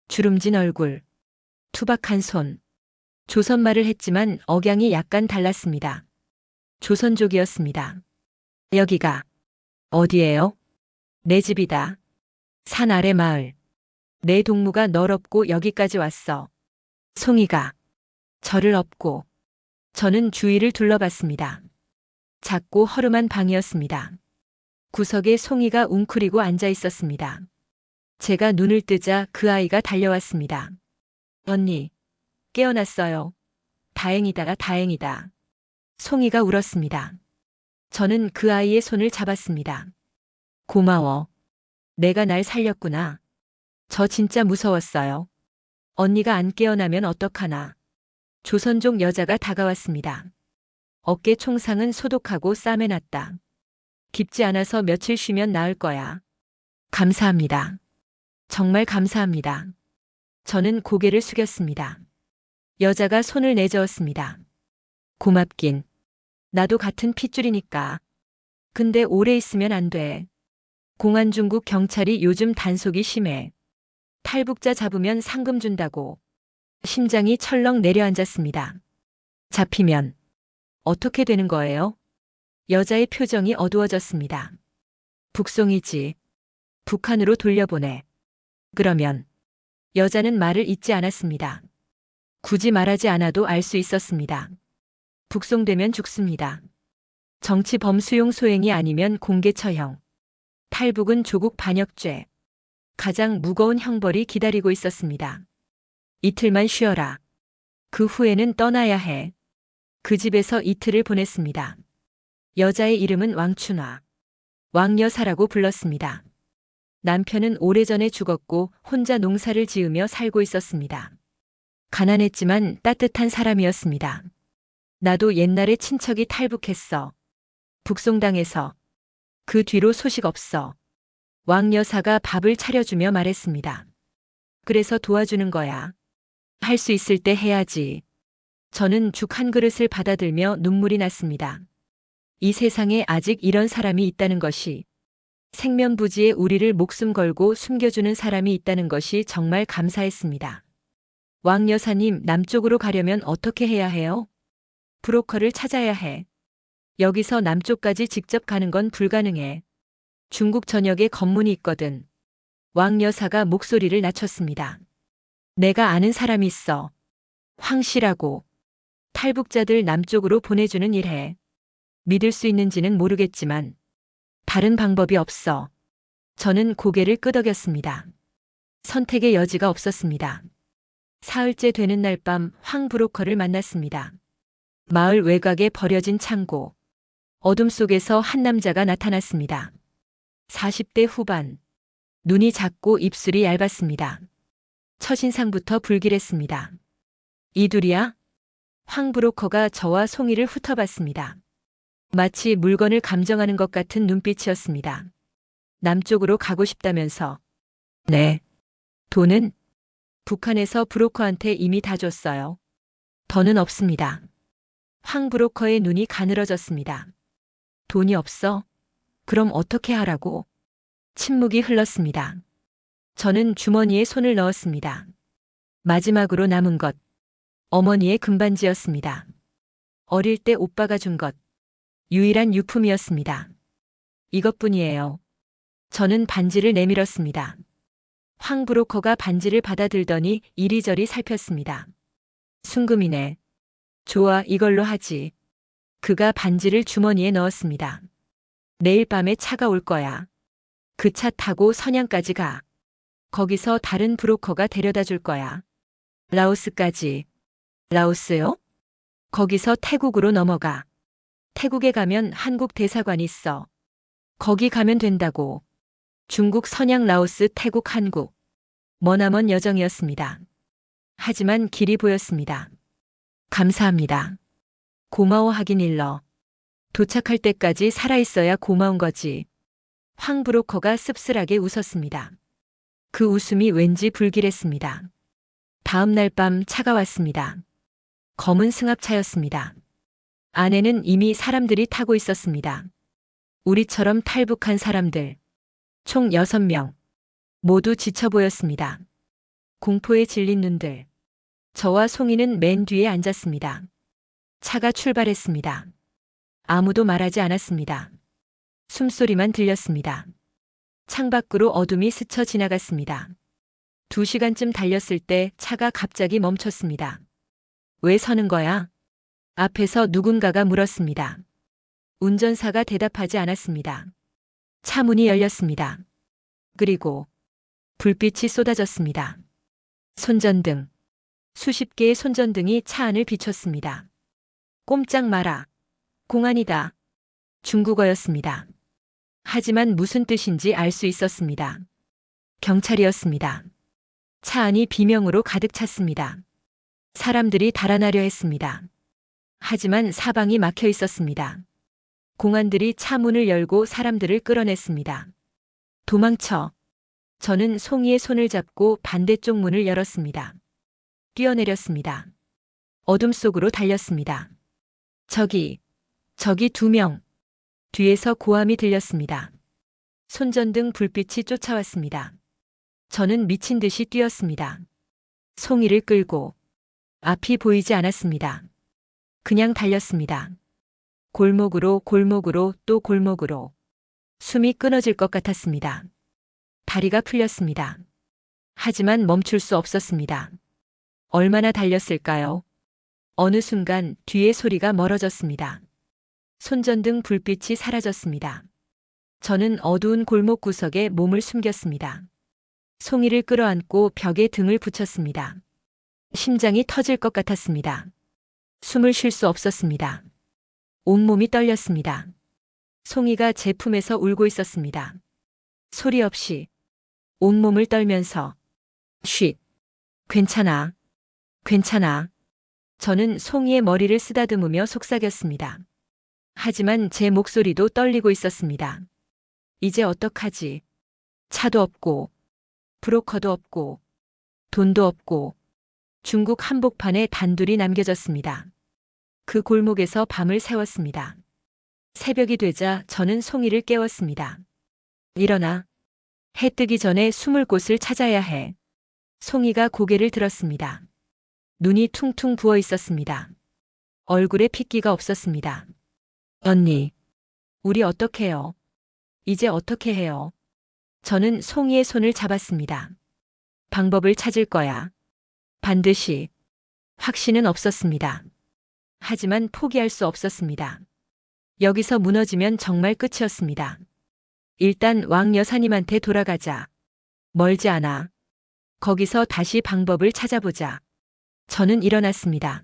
주름진 얼굴, 투박한 손. 조선말을 했지만 억양이 약간 달랐습니다. 조선족이었습니다. 여기가 어디예요? 내 집이다. 산 아래 마을. 내 동무가 널 업고 여기까지 왔어. 송이가 저를 업고. 저는 주위를 둘러봤습니다. 작고 허름한 방이었습니다. 구석에 송이가 웅크리고 앉아 있었습니다. 제가 눈을 뜨자 그 아이가 달려왔습니다. 언니, 깨어났어요. 다행이다, 다행이다. 송이가 울었습니다. 저는 그 아이의 손을 잡았습니다. 고마워. 내가 날 살렸구나. 저 진짜 무서웠어요. 언니가 안 깨어나면 어떡하나. 조선족 여자가 다가왔습니다. 어깨 총상은 소독하고 싸매놨다. 깊지 않아서 며칠 쉬면 나을 거야. 감사합니다. 정말 감사합니다. 저는 고개를 숙였습니다. 여자가 손을 내저었습니다. 고맙긴. 나도 같은 핏줄이니까. 근데 오래 있으면 안 돼. 공안중국 경찰이 요즘 단속이 심해. 탈북자 잡으면 상금 준다고. 심장이 철렁 내려앉았습니다. 잡히면 어떻게 되는 거예요? 여자의 표정이 어두워졌습니다. 북송이지. 북한으로 돌려보내. 그러면 여자는 말을 잇지 않았습니다. 굳이 말하지 않아도 알 수 있었습니다. 북송되면 죽습니다. 정치범 수용 소행이 아니면 공개 처형. 탈북은 조국 반역죄. 가장 무거운 형벌이 기다리고 있었습니다. 이틀만 쉬어라. 그 후에는 떠나야 해. 그 집에서 이틀을 보냈습니다. 여자의 이름은 왕춘화. 왕여사라고 불렀습니다. 남편은 오래전에 죽었고 혼자 농사를 지으며 살고 있었습니다. 가난했지만 따뜻한 사람이었습니다. 나도 옛날에 친척이 탈북했어. 북송당해서. 그 뒤로 소식 없어. 왕여사가 밥을 차려주며 말했습니다. 그래서 도와주는 거야. 할 수 있을 때 해야지. 저는 죽 한 그릇을 받아들며 눈물이 났습니다. 이 세상에 아직 이런 사람이 있다는 것이, 생면부지에 우리를 목숨 걸고 숨겨주는 사람이 있다는 것이 정말 감사했습니다. 왕 여사님, 남쪽으로 가려면 어떻게 해야 해요? 브로커를 찾아야 해. 여기서 남쪽까지 직접 가는 건 불가능해. 중국 전역에 건문이 있거든. 왕 여사가 목소리를 낮췄습니다. 내가 아는 사람이 있어. 황 씨라고. 탈북자들 남쪽으로 보내주는 일해. 믿을 수 있는지는 모르겠지만 다른 방법이 없어. 저는 고개를 끄덕였습니다. 선택의 여지가 없었습니다. 사흘째 되는 날 밤 황 브로커를 만났습니다. 마을 외곽에 버려진 창고. 어둠 속에서 한 남자가 나타났습니다. 40대 후반. 눈이 작고 입술이 얇았습니다. 첫인상부터 불길했습니다. 이 둘이야? 황 브로커가 저와 송이를 훑어봤습니다. 마치 물건을 감정하는 것 같은 눈빛이었습니다. 남쪽으로 가고 싶다면서. 네. 돈은? 북한에서 브로커한테 이미 다 줬어요. 더는 없습니다. 황 브로커의 눈이 가늘어졌습니다. 돈이 없어? 그럼 어떻게 하라고? 침묵이 흘렀습니다. 저는 주머니에 손을 넣었습니다. 마지막으로 남은 것. 어머니의 금반지였습니다. 어릴 때 오빠가 준 것. 유일한 유품이었습니다. 이것뿐이에요. 저는 반지를 내밀었습니다. 황 브로커가 반지를 받아들더니 이리저리 살폈습니다. 순금이네. 좋아, 이걸로 하지. 그가 반지를 주머니에 넣었습니다. 내일 밤에 차가 올 거야. 그 차 타고 선양까지 가. 거기서 다른 브로커가 데려다 줄 거야. 라오스까지. 라오스요? 거기서 태국으로 넘어가. 태국에 가면 한국 대사관이 있어. 거기 가면 된다고. 중국, 선양, 라오스, 태국, 한국. 머나먼 여정이었습니다. 하지만 길이 보였습니다. 감사합니다. 고마워하긴 일러. 도착할 때까지 살아있어야 고마운 거지. 황 브로커가 씁쓸하게 웃었습니다. 그 웃음이 왠지 불길했습니다. 다음 날 밤 차가 왔습니다. 검은 승합차였습니다. 안에는 이미 사람들이 타고 있었습니다. 우리처럼 탈북한 사람들. 총 6명. 모두 지쳐 보였습니다. 공포에 질린 눈들. 저와 송이는 맨 뒤에 앉았습니다. 차가 출발했습니다. 아무도 말하지 않았습니다. 숨소리만 들렸습니다. 창밖으로 어둠이 스쳐 지나갔습니다. 2시간쯤 달렸을 때 차가 갑자기 멈췄습니다. 왜 서는 거야? 앞에서 누군가가 물었습니다. 운전사가 대답하지 않았습니다. 차 문이 열렸습니다. 그리고 불빛이 쏟아졌습니다. 손전등. 수십 개의 손전등이 차 안을 비췄습니다. 꼼짝 마라. 공안이다. 중국어였습니다. 하지만 무슨 뜻인지 알 수 있었습니다. 경찰이었습니다. 차 안이 비명으로 가득 찼습니다. 사람들이 달아나려 했습니다. 하지만 사방이 막혀 있었습니다. 공안들이 차 문을 열고 사람들을 끌어냈습니다. 도망쳐. 저는 송이의 손을 잡고 반대쪽 문을 열었습니다. 뛰어내렸습니다. 어둠 속으로 달렸습니다. 저기 2명. 뒤에서 고함이 들렸습니다. 손전등 불빛이 쫓아왔습니다. 저는 미친 듯이 뛰었습니다. 송이를 끌고. 앞이 보이지 않았습니다. 그냥 달렸습니다. 골목으로 또 골목으로. 숨이 끊어질 것 같았습니다. 다리가 풀렸습니다. 하지만 멈출 수 없었습니다. 얼마나 달렸을까요? 어느 순간 뒤의 소리가 멀어졌습니다. 손전등 불빛이 사라졌습니다. 저는 어두운 골목 구석에 몸을 숨겼습니다. 송이를 끌어안고 벽에 등을 붙였습니다. 심장이 터질 것 같았습니다. 숨을 쉴 수 없었습니다. 온몸이 떨렸습니다. 송이가 제 품에서 울고 있었습니다. 소리 없이 온몸을 떨면서 쉿. 괜찮아. 괜찮아. 저는 송이의 머리를 쓰다듬으며 속삭였습니다. 하지만 제 목소리도 떨리고 있었습니다. 이제 어떡하지? 차도 없고, 브로커도 없고, 돈도 없고, 중국 한복판에 단둘이 남겨졌습니다. 그 골목에서 밤을 새웠습니다. 새벽이 되자 저는 송이를 깨웠습니다. 일어나. 해 뜨기 전에 숨을 곳을 찾아야 해. 송이가 고개를 들었습니다. 눈이 퉁퉁 부어 있었습니다. 얼굴에 핏기가 없었습니다. 언니, 우리 어떡해요? 이제 어떻게 해요? 저는 송이의 손을 잡았습니다. 방법을 찾을 거야. 반드시. 확신은 없었습니다. 하지만 포기할 수 없었습니다. 여기서 무너지면 정말 끝이었습니다. 일단 왕 여사님한테 돌아가자. 멀지 않아. 거기서 다시 방법을 찾아보자. 저는 일어났습니다.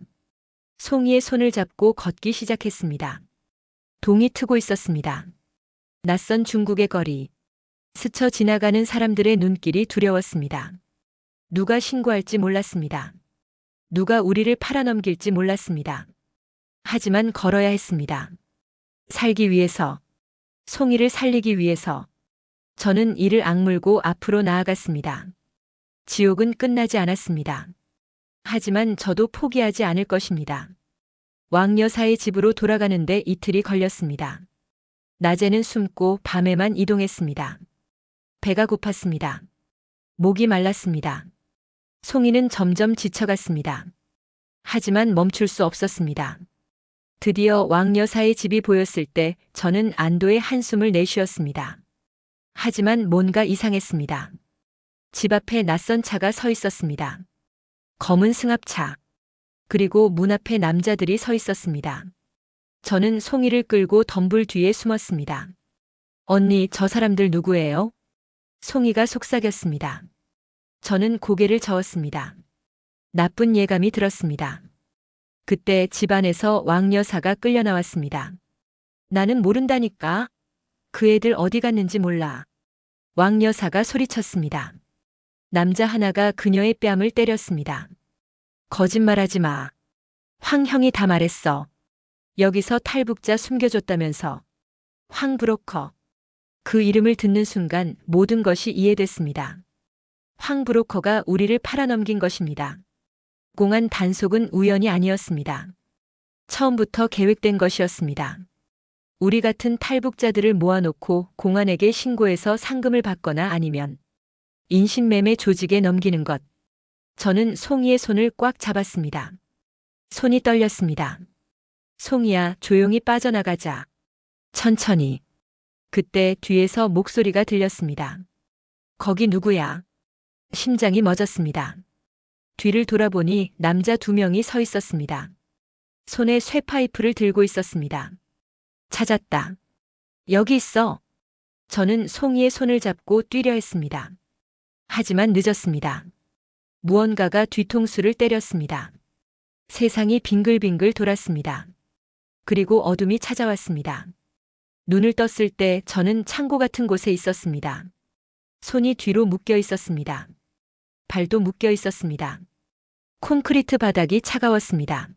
송이의 손을 잡고 걷기 시작했습니다. 동이 트고 있었습니다. 낯선 중국의 거리. 스쳐 지나가는 사람들의 눈길이 두려웠습니다. 누가 신고할지 몰랐습니다. 누가 우리를 팔아넘길지 몰랐습니다. 하지만 걸어야 했습니다. 살기 위해서, 송이를 살리기 위해서 저는 이를 악물고 앞으로 나아갔습니다. 지옥은 끝나지 않았습니다. 하지만 저도 포기하지 않을 것입니다. 왕여사의 집으로 돌아가는데 이틀이 걸렸습니다. 낮에는 숨고 밤에만 이동했습니다. 배가 고팠습니다. 목이 말랐습니다. 송이는 점점 지쳐갔습니다. 하지만 멈출 수 없었습니다. 드디어 왕여사의 집이 보였을 때 저는 안도의 한숨을 내쉬었습니다. 하지만 뭔가 이상했습니다. 집 앞에 낯선 차가 서 있었습니다. 검은 승합차. 그리고 문 앞에 남자들이 서 있었습니다. 저는 송이를 끌고 덤불 뒤에 숨었습니다. 언니, 저 사람들 누구예요? 송이가 속삭였습니다. 저는 고개를 저었습니다. 나쁜 예감이 들었습니다. 그때 집안에서 왕여사가 끌려 나왔습니다. 나는 모른다니까. 그 애들 어디 갔는지 몰라. 왕여사가 소리쳤습니다. 남자 하나가 그녀의 뺨을 때렸습니다. 거짓말하지 마. 황 형이 다 말했어. 여기서 탈북자 숨겨줬다면서. 황 브로커. 그 이름을 듣는 순간 모든 것이 이해됐습니다. 황 브로커가 우리를 팔아넘긴 것입니다. 공안 단속은 우연이 아니었습니다. 처음부터 계획된 것이었습니다. 우리 같은 탈북자들을 모아놓고 공안에게 신고해서 상금을 받거나 아니면 인신매매 조직에 넘기는 것. 저는 송이의 손을 꽉 잡았습니다. 손이 떨렸습니다. 송이야, 조용히 빠져나가자. 천천히. 그때 뒤에서 목소리가 들렸습니다. 거기 누구야? 심장이 멎었습니다. 뒤를 돌아보니 남자 2명이 서 있었습니다. 손에 쇠파이프를 들고 있었습니다. 찾았다. 여기 있어. 저는 송이의 손을 잡고 뛰려 했습니다. 하지만 늦었습니다. 무언가가 뒤통수를 때렸습니다. 세상이 빙글빙글 돌았습니다. 그리고 어둠이 찾아왔습니다. 눈을 떴을 때 저는 창고 같은 곳에 있었습니다. 손이 뒤로 묶여 있었습니다. 발도 묶여 있었습니다. 콘크리트 바닥이 차가웠습니다.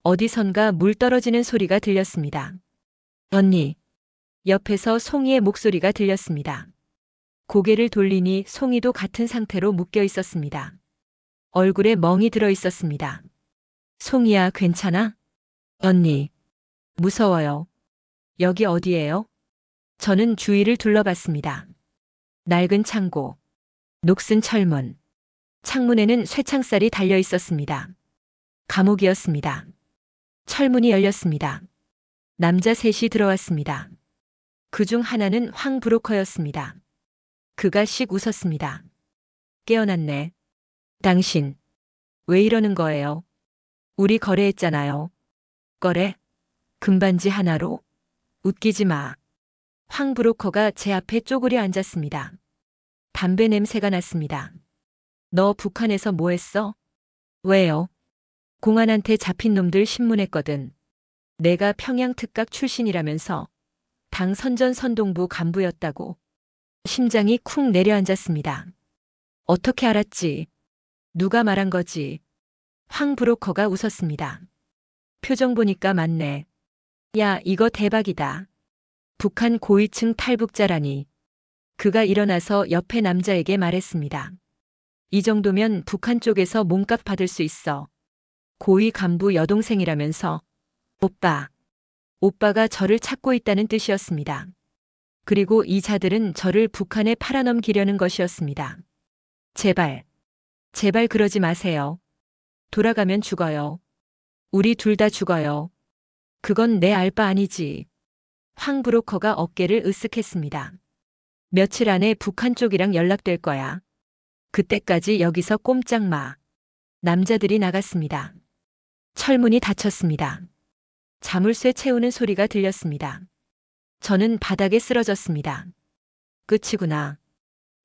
어디선가 물 떨어지는 소리가 들렸습니다. 언니. 옆에서 송이의 목소리가 들렸습니다. 고개를 돌리니 송이도 같은 상태로 묶여 있었습니다. 얼굴에 멍이 들어 있었습니다. 송이야, 괜찮아? 언니. 무서워요. 여기 어디예요? 저는 주위를 둘러봤습니다. 낡은 창고. 녹슨 철문. 창문에는 쇠창살이 달려 있었습니다. 감옥이었습니다. 철문이 열렸습니다. 남자 셋이 들어왔습니다. 그중 하나는 황 브로커였습니다. 그가 씩 웃었습니다. 깨어났네. 당신, 왜 이러는 거예요? 우리 거래했잖아요. 거래? 금반지 하나로? 웃기지 마. 황 브로커가 제 앞에 쪼그려 앉았습니다. 담배 냄새가 났습니다. 너 북한에서 뭐 했어? 왜요? 공안한테 잡힌 놈들 신문했거든. 내가 평양 특각 출신이라면서 당 선전선동부 간부였다고. 심장이 쿵 내려앉았습니다. 어떻게 알았지? 누가 말한 거지? 황 브로커가 웃었습니다. 표정 보니까 맞네. 야, 이거 대박이다. 북한 고위층 탈북자라니. 그가 일어나서 옆에 남자에게 말했습니다. 이 정도면 북한 쪽에서 몸값 받을 수 있어. 고위 간부 여동생이라면서. 오빠. 오빠가 저를 찾고 있다는 뜻이었습니다. 그리고 이 자들은 저를 북한에 팔아넘기려는 것이었습니다. 제발. 제발 그러지 마세요. 돌아가면 죽어요. 우리 둘 다 죽어요. 그건 내 알 바 아니지. 황 브로커가 어깨를 으쓱했습니다. 며칠 안에 북한 쪽이랑 연락될 거야. 그때까지 여기서 꼼짝 마. 남자들이 나갔습니다. 철문이 닫혔습니다. 자물쇠 채우는 소리가 들렸습니다. 저는 바닥에 쓰러졌습니다. 끝이구나.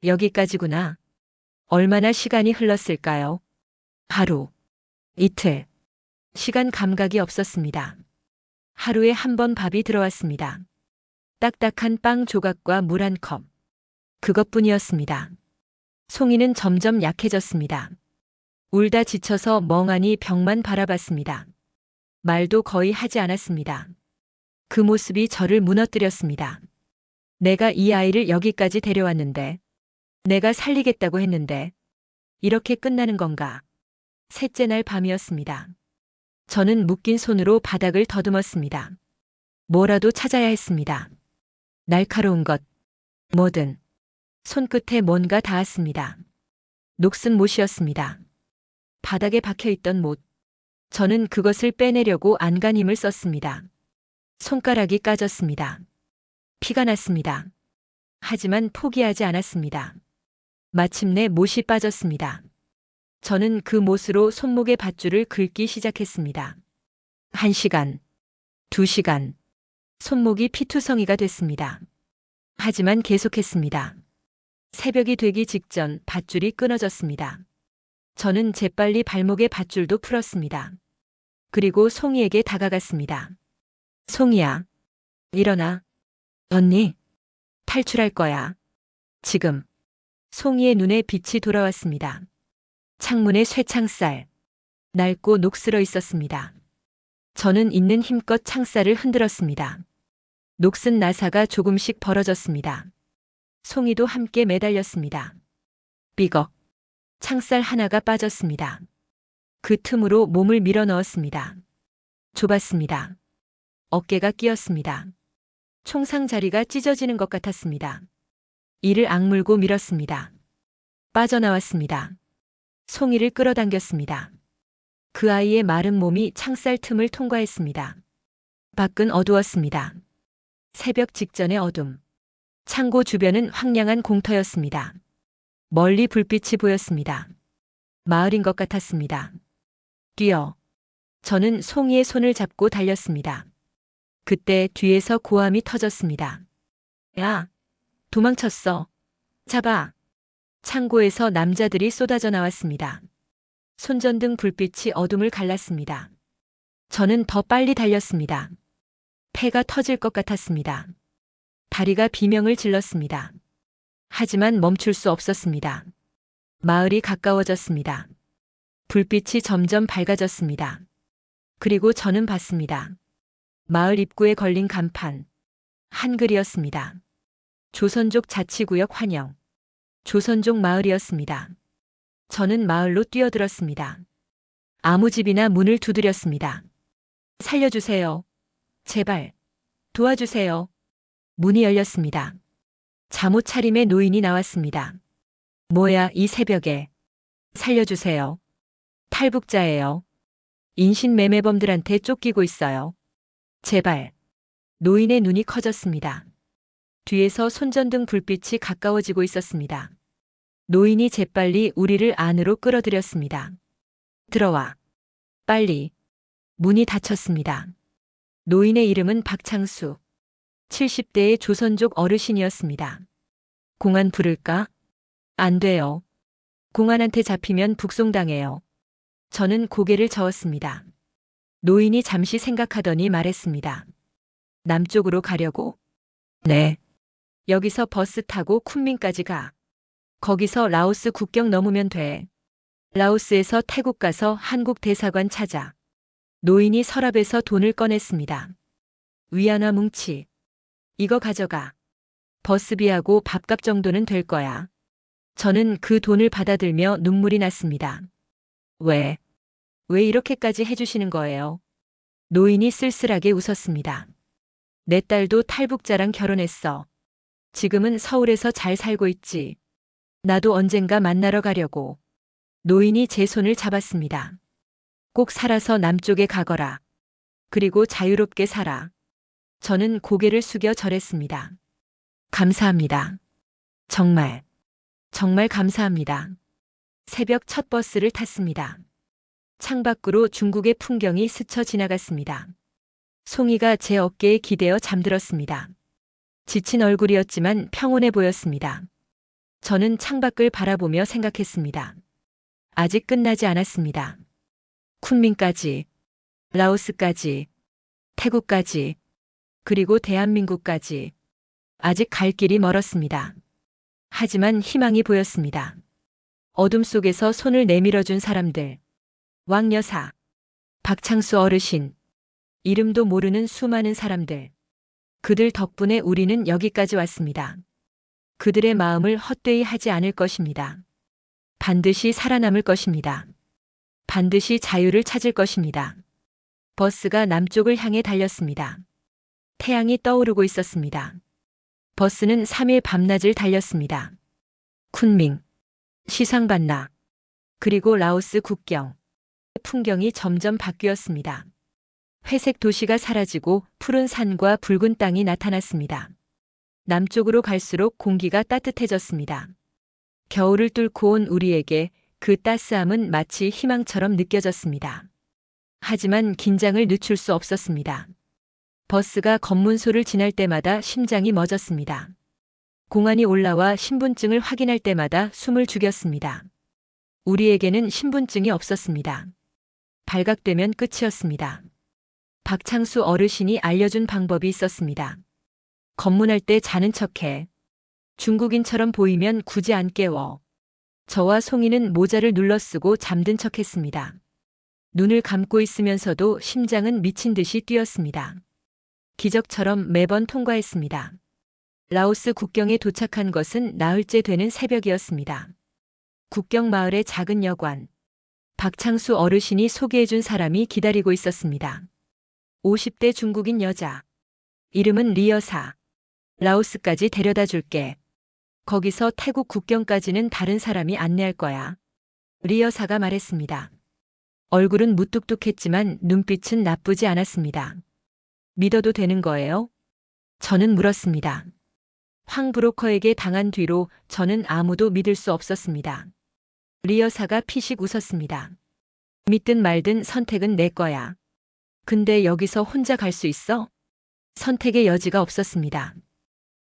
여기까지구나. 얼마나 시간이 흘렀을까요? 하루, 이틀. 시간 감각이 없었습니다. 하루에 한 번 밥이 들어왔습니다. 딱딱한 빵 조각과 물 한 컵. 그것뿐이었습니다. 송이는 점점 약해졌습니다. 울다 지쳐서 멍하니 벽만 바라봤습니다. 말도 거의 하지 않았습니다. 그 모습이 저를 무너뜨렸습니다. 내가 이 아이를 여기까지 데려왔는데, 내가 살리겠다고 했는데, 이렇게 끝나는 건가? 셋째 날 밤이었습니다. 저는 묶인 손으로 바닥을 더듬었습니다. 뭐라도 찾아야 했습니다. 날카로운 것, 뭐든. 손끝에 뭔가 닿았습니다. 녹슨 못이었습니다. 바닥에 박혀있던 못. 저는 그것을 빼내려고 안간힘을 썼습니다. 손가락이 까졌습니다. 피가 났습니다. 하지만 포기하지 않았습니다. 마침내 못이 빠졌습니다. 저는 그 못으로 손목의 밧줄을 긁기 시작했습니다. 1시간, 2시간, 손목이 피투성이가 됐습니다. 하지만 계속했습니다. 새벽이 되기 직전 밧줄이 끊어졌습니다. 저는 재빨리 발목의 밧줄도 풀었습니다. 그리고 송이에게 다가갔습니다. 송이야, 일어나. 언니, 탈출할 거야. 지금. 송이의 눈에 빛이 돌아왔습니다. 창문에 쇠창살. 낡고 녹슬어 있었습니다. 저는 있는 힘껏 창살을 흔들었습니다. 녹슨 나사가 조금씩 벌어졌습니다. 송이도 함께 매달렸습니다. 삐걱. 창살 하나가 빠졌습니다. 그 틈으로 몸을 밀어 넣었습니다. 좁았습니다. 어깨가 끼었습니다. 총상자리가 찢어지는 것 같았습니다. 이를 악물고 밀었습니다. 빠져나왔습니다. 송이를 끌어당겼습니다. 그 아이의 마른 몸이 창살 틈을 통과했습니다. 밖은 어두웠습니다. 새벽 직전의 어둠. 창고 주변은 황량한 공터였습니다. 멀리 불빛이 보였습니다. 마을인 것 같았습니다. 뛰어. 저는 송이의 손을 잡고 달렸습니다. 그때 뒤에서 고함이 터졌습니다. 야, 도망쳤어. 잡아. 창고에서 남자들이 쏟아져 나왔습니다. 손전등 불빛이 어둠을 갈랐습니다. 저는 더 빨리 달렸습니다. 폐가 터질 것 같았습니다. 다리가 비명을 질렀습니다. 하지만 멈출 수 없었습니다. 마을이 가까워졌습니다. 불빛이 점점 밝아졌습니다. 그리고 저는 봤습니다. 마을 입구에 걸린 간판. 한글이었습니다. 조선족 자치구역 환영. 조선족 마을이었습니다. 저는 마을로 뛰어들었습니다. 아무 집이나 문을 두드렸습니다. 살려주세요. 제발. 도와주세요. 문이 열렸습니다. 잠옷 차림의 노인이 나왔습니다. 뭐야, 이 새벽에. 살려주세요. 탈북자예요. 인신매매범들한테 쫓기고 있어요. 제발. 노인의 눈이 커졌습니다. 뒤에서 손전등 불빛이 가까워지고 있었습니다. 노인이 재빨리 우리를 안으로 끌어들였습니다. 들어와. 빨리. 문이 닫혔습니다. 노인의 이름은 박창수. 70대의 조선족 어르신이었습니다. 공안 부를까? 안 돼요. 공안한테 잡히면 북송당해요. 저는 고개를 저었습니다. 노인이 잠시 생각하더니 말했습니다. 남쪽으로 가려고? 네. 여기서 버스 타고 쿤민까지 가. 거기서 라오스 국경 넘으면 돼. 라오스에서 태국 가서 한국 대사관 찾아. 노인이 서랍에서 돈을 꺼냈습니다. 위안화 뭉치. 이거 가져가. 버스비하고 밥값 정도는 될 거야. 저는 그 돈을 받아들며 눈물이 났습니다. 왜 이렇게까지 해주시는 거예요? 노인이 쓸쓸하게 웃었습니다. 내 딸도 탈북자랑 결혼했어. 지금은 서울에서 잘 살고 있지. 나도 언젠가 만나러 가려고. 노인이 제 손을 잡았습니다. 꼭 살아서 남쪽에 가거라. 그리고 자유롭게 살아. 저는 고개를 숙여 절했습니다. 감사합니다. 정말, 정말 감사합니다. 새벽 첫 버스를 탔습니다. 창밖으로 중국의 풍경이 스쳐 지나갔습니다. 송이가 제 어깨에 기대어 잠들었습니다. 지친 얼굴이었지만 평온해 보였습니다. 저는 창밖을 바라보며 생각했습니다. 아직 끝나지 않았습니다. 쿤민까지, 라오스까지, 태국까지, 그리고 대한민국까지. 아직 갈 길이 멀었습니다. 하지만 희망이 보였습니다. 어둠 속에서 손을 내밀어준 사람들. 왕여사, 박창수 어르신, 이름도 모르는 수많은 사람들. 그들 덕분에 우리는 여기까지 왔습니다. 그들의 마음을 헛되이 하지 않을 것입니다. 반드시 살아남을 것입니다. 반드시 자유를 찾을 것입니다. 버스가 남쪽을 향해 달렸습니다. 태양이 떠오르고 있었습니다. 버스는 3일 밤낮을 달렸습니다. 쿤밍, 시상반나, 그리고 라오스 국경. 풍경이 점점 바뀌었습니다. 회색 도시가 사라지고 푸른 산과 붉은 땅이 나타났습니다. 남쪽으로 갈수록 공기가 따뜻해졌습니다. 겨울을 뚫고 온 우리에게 그 따스함은 마치 희망처럼 느껴졌습니다. 하지만 긴장을 늦출 수 없었습니다. 버스가 검문소를 지날 때마다 심장이 멎었습니다. 공안이 올라와 신분증을 확인할 때마다 숨을 죽였습니다. 우리에게는 신분증이 없었습니다. 발각되면 끝이었습니다. 박창수 어르신이 알려준 방법이 있었습니다. 검문할 때 자는 척해. 중국인처럼 보이면 굳이 안 깨워. 저와 송이는 모자를 눌러쓰고 잠든 척했습니다. 눈을 감고 있으면서도 심장은 미친 듯이 뛰었습니다. 기적처럼 매번 통과했습니다. 라오스 국경에 도착한 것은 나흘째 되는 새벽이었습니다. 국경 마을의 작은 여관. 박창수 어르신이 소개해준 사람이 기다리고 있었습니다. 50대 중국인 여자. 이름은 리 여사. 라오스까지 데려다 줄게. 거기서 태국 국경까지는 다른 사람이 안내할 거야. 리 여사가 말했습니다. 얼굴은 무뚝뚝했지만 눈빛은 나쁘지 않았습니다. 믿어도 되는 거예요? 저는 물었습니다. 황 브로커에게 당한 뒤로 저는 아무도 믿을 수 없었습니다. 리 여사가 피식 웃었습니다. 믿든 말든 선택은 내 거야. 근데 여기서 혼자 갈 수 있어? 선택의 여지가 없었습니다.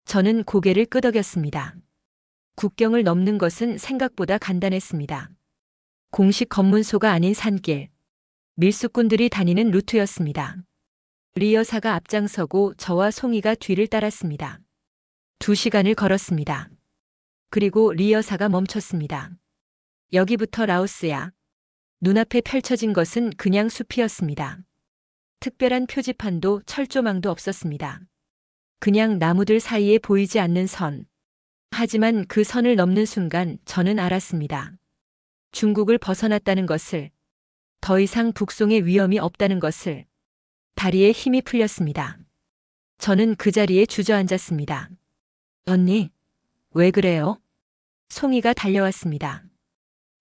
저는 고개를 끄덕였습니다. 국경을 넘는 것은 생각보다 간단했습니다. 공식 검문소가 아닌 산길. 밀수꾼들이 다니는 루트였습니다. 리 여사가 앞장서고 저와 송이가 뒤를 따랐습니다. 2시간을 걸었습니다. 그리고 리 여사가 멈췄습니다. 여기부터 라오스야. 눈앞에 펼쳐진 것은 그냥 숲이었습니다. 특별한 표지판도 철조망도 없었습니다. 그냥 나무들 사이에 보이지 않는 선. 하지만 그 선을 넘는 순간 저는 알았습니다. 중국을 벗어났다는 것을, 더 이상 북송의 위험이 없다는 것을. 다리에 힘이 풀렸습니다. 저는 그 자리에 주저앉았습니다. 언니, 왜 그래요? 송이가 달려왔습니다.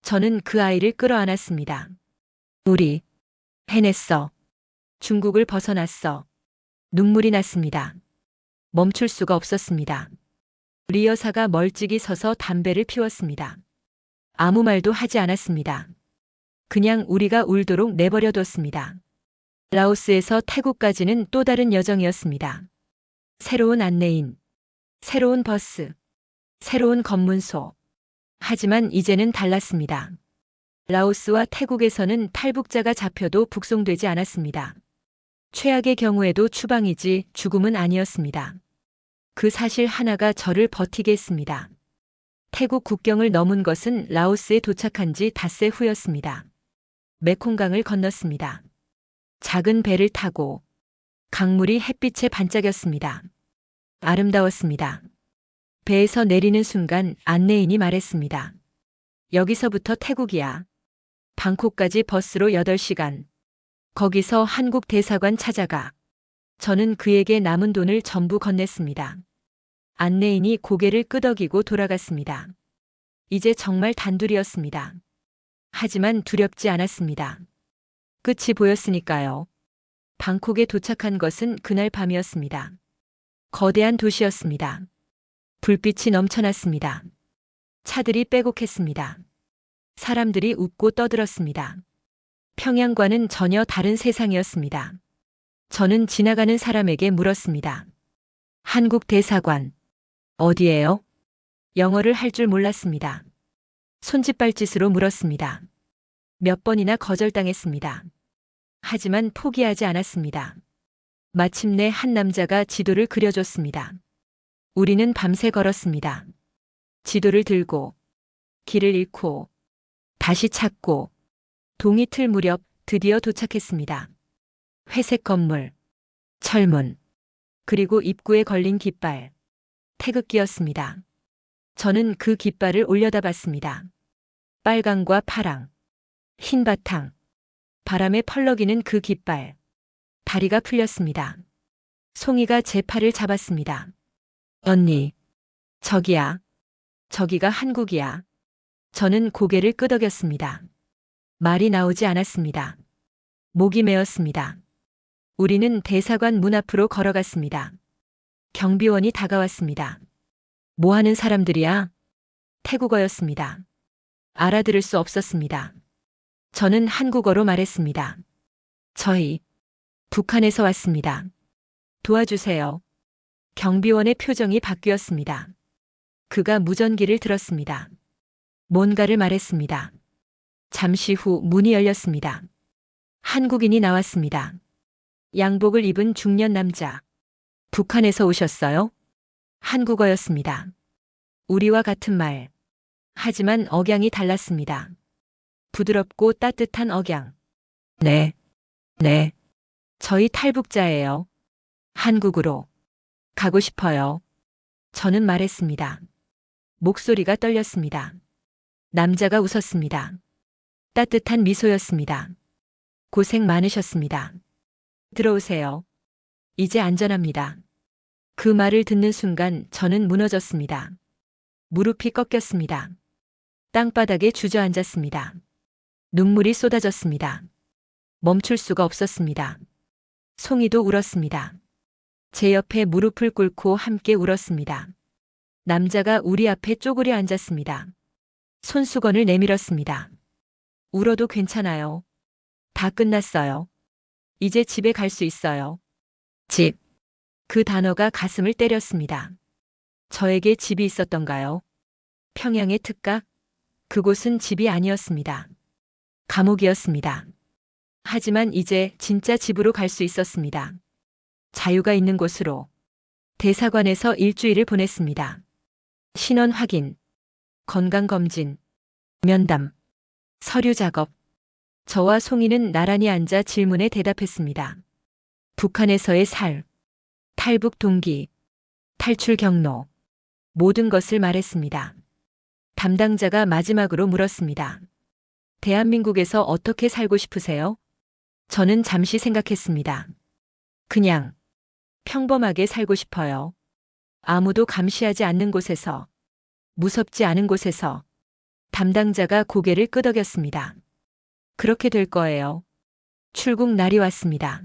저는 그 아이를 끌어안았습니다. 우리 해냈어. 중국을 벗어났어. 눈물이 났습니다. 멈출 수가 없었습니다. 리 여사가 멀찍이 서서 담배를 피웠습니다. 아무 말도 하지 않았습니다. 그냥 우리가 울도록 내버려뒀습니다. 라오스에서 태국까지는 또 다른 여정이었습니다. 새로운 안내인, 새로운 버스, 새로운 검문소. 하지만 이제는 달랐습니다. 라오스와 태국에서는 탈북자가 잡혀도 북송되지 않았습니다. 최악의 경우에도 추방이지 죽음은 아니었습니다. 그 사실 하나가 저를 버티게 했습니다. 태국 국경을 넘은 것은 라오스에 도착한 지 닷새 후였습니다. 메콩강을 건넜습니다. 작은 배를 타고 강물이 햇빛에 반짝였습니다. 아름다웠습니다. 배에서 내리는 순간 안내인이 말했습니다. 여기서부터 태국이야. 방콕까지 버스로 8시간. 거기서 한국 대사관 찾아가. 저는 그에게 남은 돈을 전부 건넸습니다. 안내인이 고개를 끄덕이고 돌아갔습니다. 이제 정말 단둘이었습니다. 하지만 두렵지 않았습니다. 끝이 보였으니까요. 방콕에 도착한 것은 그날 밤이었습니다. 거대한 도시였습니다. 불빛이 넘쳐났습니다. 차들이 빼곡했습니다. 사람들이 웃고 떠들었습니다. 평양과는 전혀 다른 세상이었습니다. 저는 지나가는 사람에게 물었습니다. 한국 대사관. 어디예요? 영어를 할 줄 몰랐습니다. 손짓발짓으로 물었습니다. 몇 번이나 거절당했습니다. 하지만 포기하지 않았습니다. 마침내 한 남자가 지도를 그려줬습니다. 우리는 밤새 걸었습니다. 지도를 들고, 길을 잃고, 다시 찾고, 동이 틀 무렵 드디어 도착했습니다. 회색 건물, 철문, 그리고 입구에 걸린 깃발, 태극기였습니다. 저는 그 깃발을 올려다 봤습니다. 빨강과 파랑, 흰 바탕, 바람에 펄럭이는 그 깃발. 다리가 풀렸습니다. 송이가 제 팔을 잡았습니다. 언니, 저기야. 저기가 한국이야. 저는 고개를 끄덕였습니다. 말이 나오지 않았습니다. 목이 메었습니다. 우리는 대사관 문 앞으로 걸어갔습니다. 경비원이 다가왔습니다. 뭐 하는 사람들이야? 태국어였습니다. 알아들을 수 없었습니다. 저는 한국어로 말했습니다. 저희 북한에서 왔습니다. 도와주세요. 경비원의 표정이 바뀌었습니다. 그가 무전기를 들었습니다. 뭔가를 말했습니다. 잠시 후 문이 열렸습니다. 한국인이 나왔습니다. 양복을 입은 중년 남자. 북한에서 오셨어요? 한국어였습니다. 우리와 같은 말. 하지만 억양이 달랐습니다. 부드럽고 따뜻한 억양. 네. 저희 탈북자예요. 한국으로. 가고 싶어요. 저는 말했습니다. 목소리가 떨렸습니다. 남자가 웃었습니다. 따뜻한 미소였습니다. 고생 많으셨습니다. 들어오세요. 이제 안전합니다. 그 말을 듣는 순간 저는 무너졌습니다. 무릎이 꺾였습니다. 땅바닥에 주저앉았습니다. 눈물이 쏟아졌습니다. 멈출 수가 없었습니다. 송이도 울었습니다. 제 옆에 무릎을 꿇고 함께 울었습니다. 남자가 우리 앞에 쪼그려 앉았습니다. 손수건을 내밀었습니다. 울어도 괜찮아요. 다 끝났어요. 이제 집에 갈 수 있어요. 집. 그 단어가 가슴을 때렸습니다. 저에게 집이 있었던가요? 평양의 특각? 그곳은 집이 아니었습니다. 감옥이었습니다. 하지만 이제 진짜 집으로 갈 수 있었습니다. 자유가 있는 곳으로. 대사관에서 일주일을 보냈습니다. 신원 확인, 건강검진, 면담, 서류 작업. 저와 송이는 나란히 앉아 질문에 대답했습니다. 북한에서의 살, 탈북 동기, 탈출 경로, 모든 것을 말했습니다. 담당자가 마지막으로 물었습니다. 대한민국에서 어떻게 살고 싶으세요? 저는 잠시 생각했습니다. 그냥 평범하게 살고 싶어요. 아무도 감시하지 않는 곳에서, 무섭지 않은 곳에서. 담당자가 고개를 끄덕였습니다. 그렇게 될 거예요. 출국 날이 왔습니다.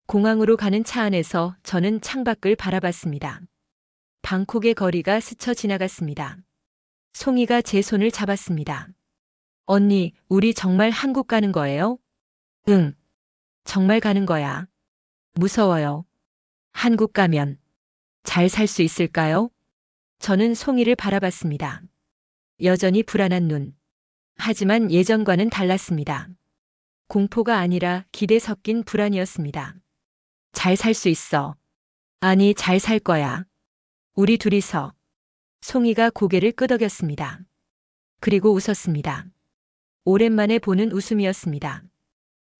공항으로 가는 차 안에서 저는 창밖을 바라봤습니다. 방콕의 거리가 스쳐 지나갔습니다. 송이가 제 손을 잡았습니다. 언니, 우리 정말 한국 가는 거예요? 응. 정말 가는 거야. 무서워요. 한국 가면 잘 살 수 있을까요? 저는 송이를 바라봤습니다. 여전히 불안한 눈. 하지만 예전과는 달랐습니다. 공포가 아니라 기대 섞인 불안이었습니다. 잘 살 수 있어. 아니, 잘 살 거야. 우리 둘이서. 송이가 고개를 끄덕였습니다. 그리고 웃었습니다. 오랜만에 보는 웃음이었습니다.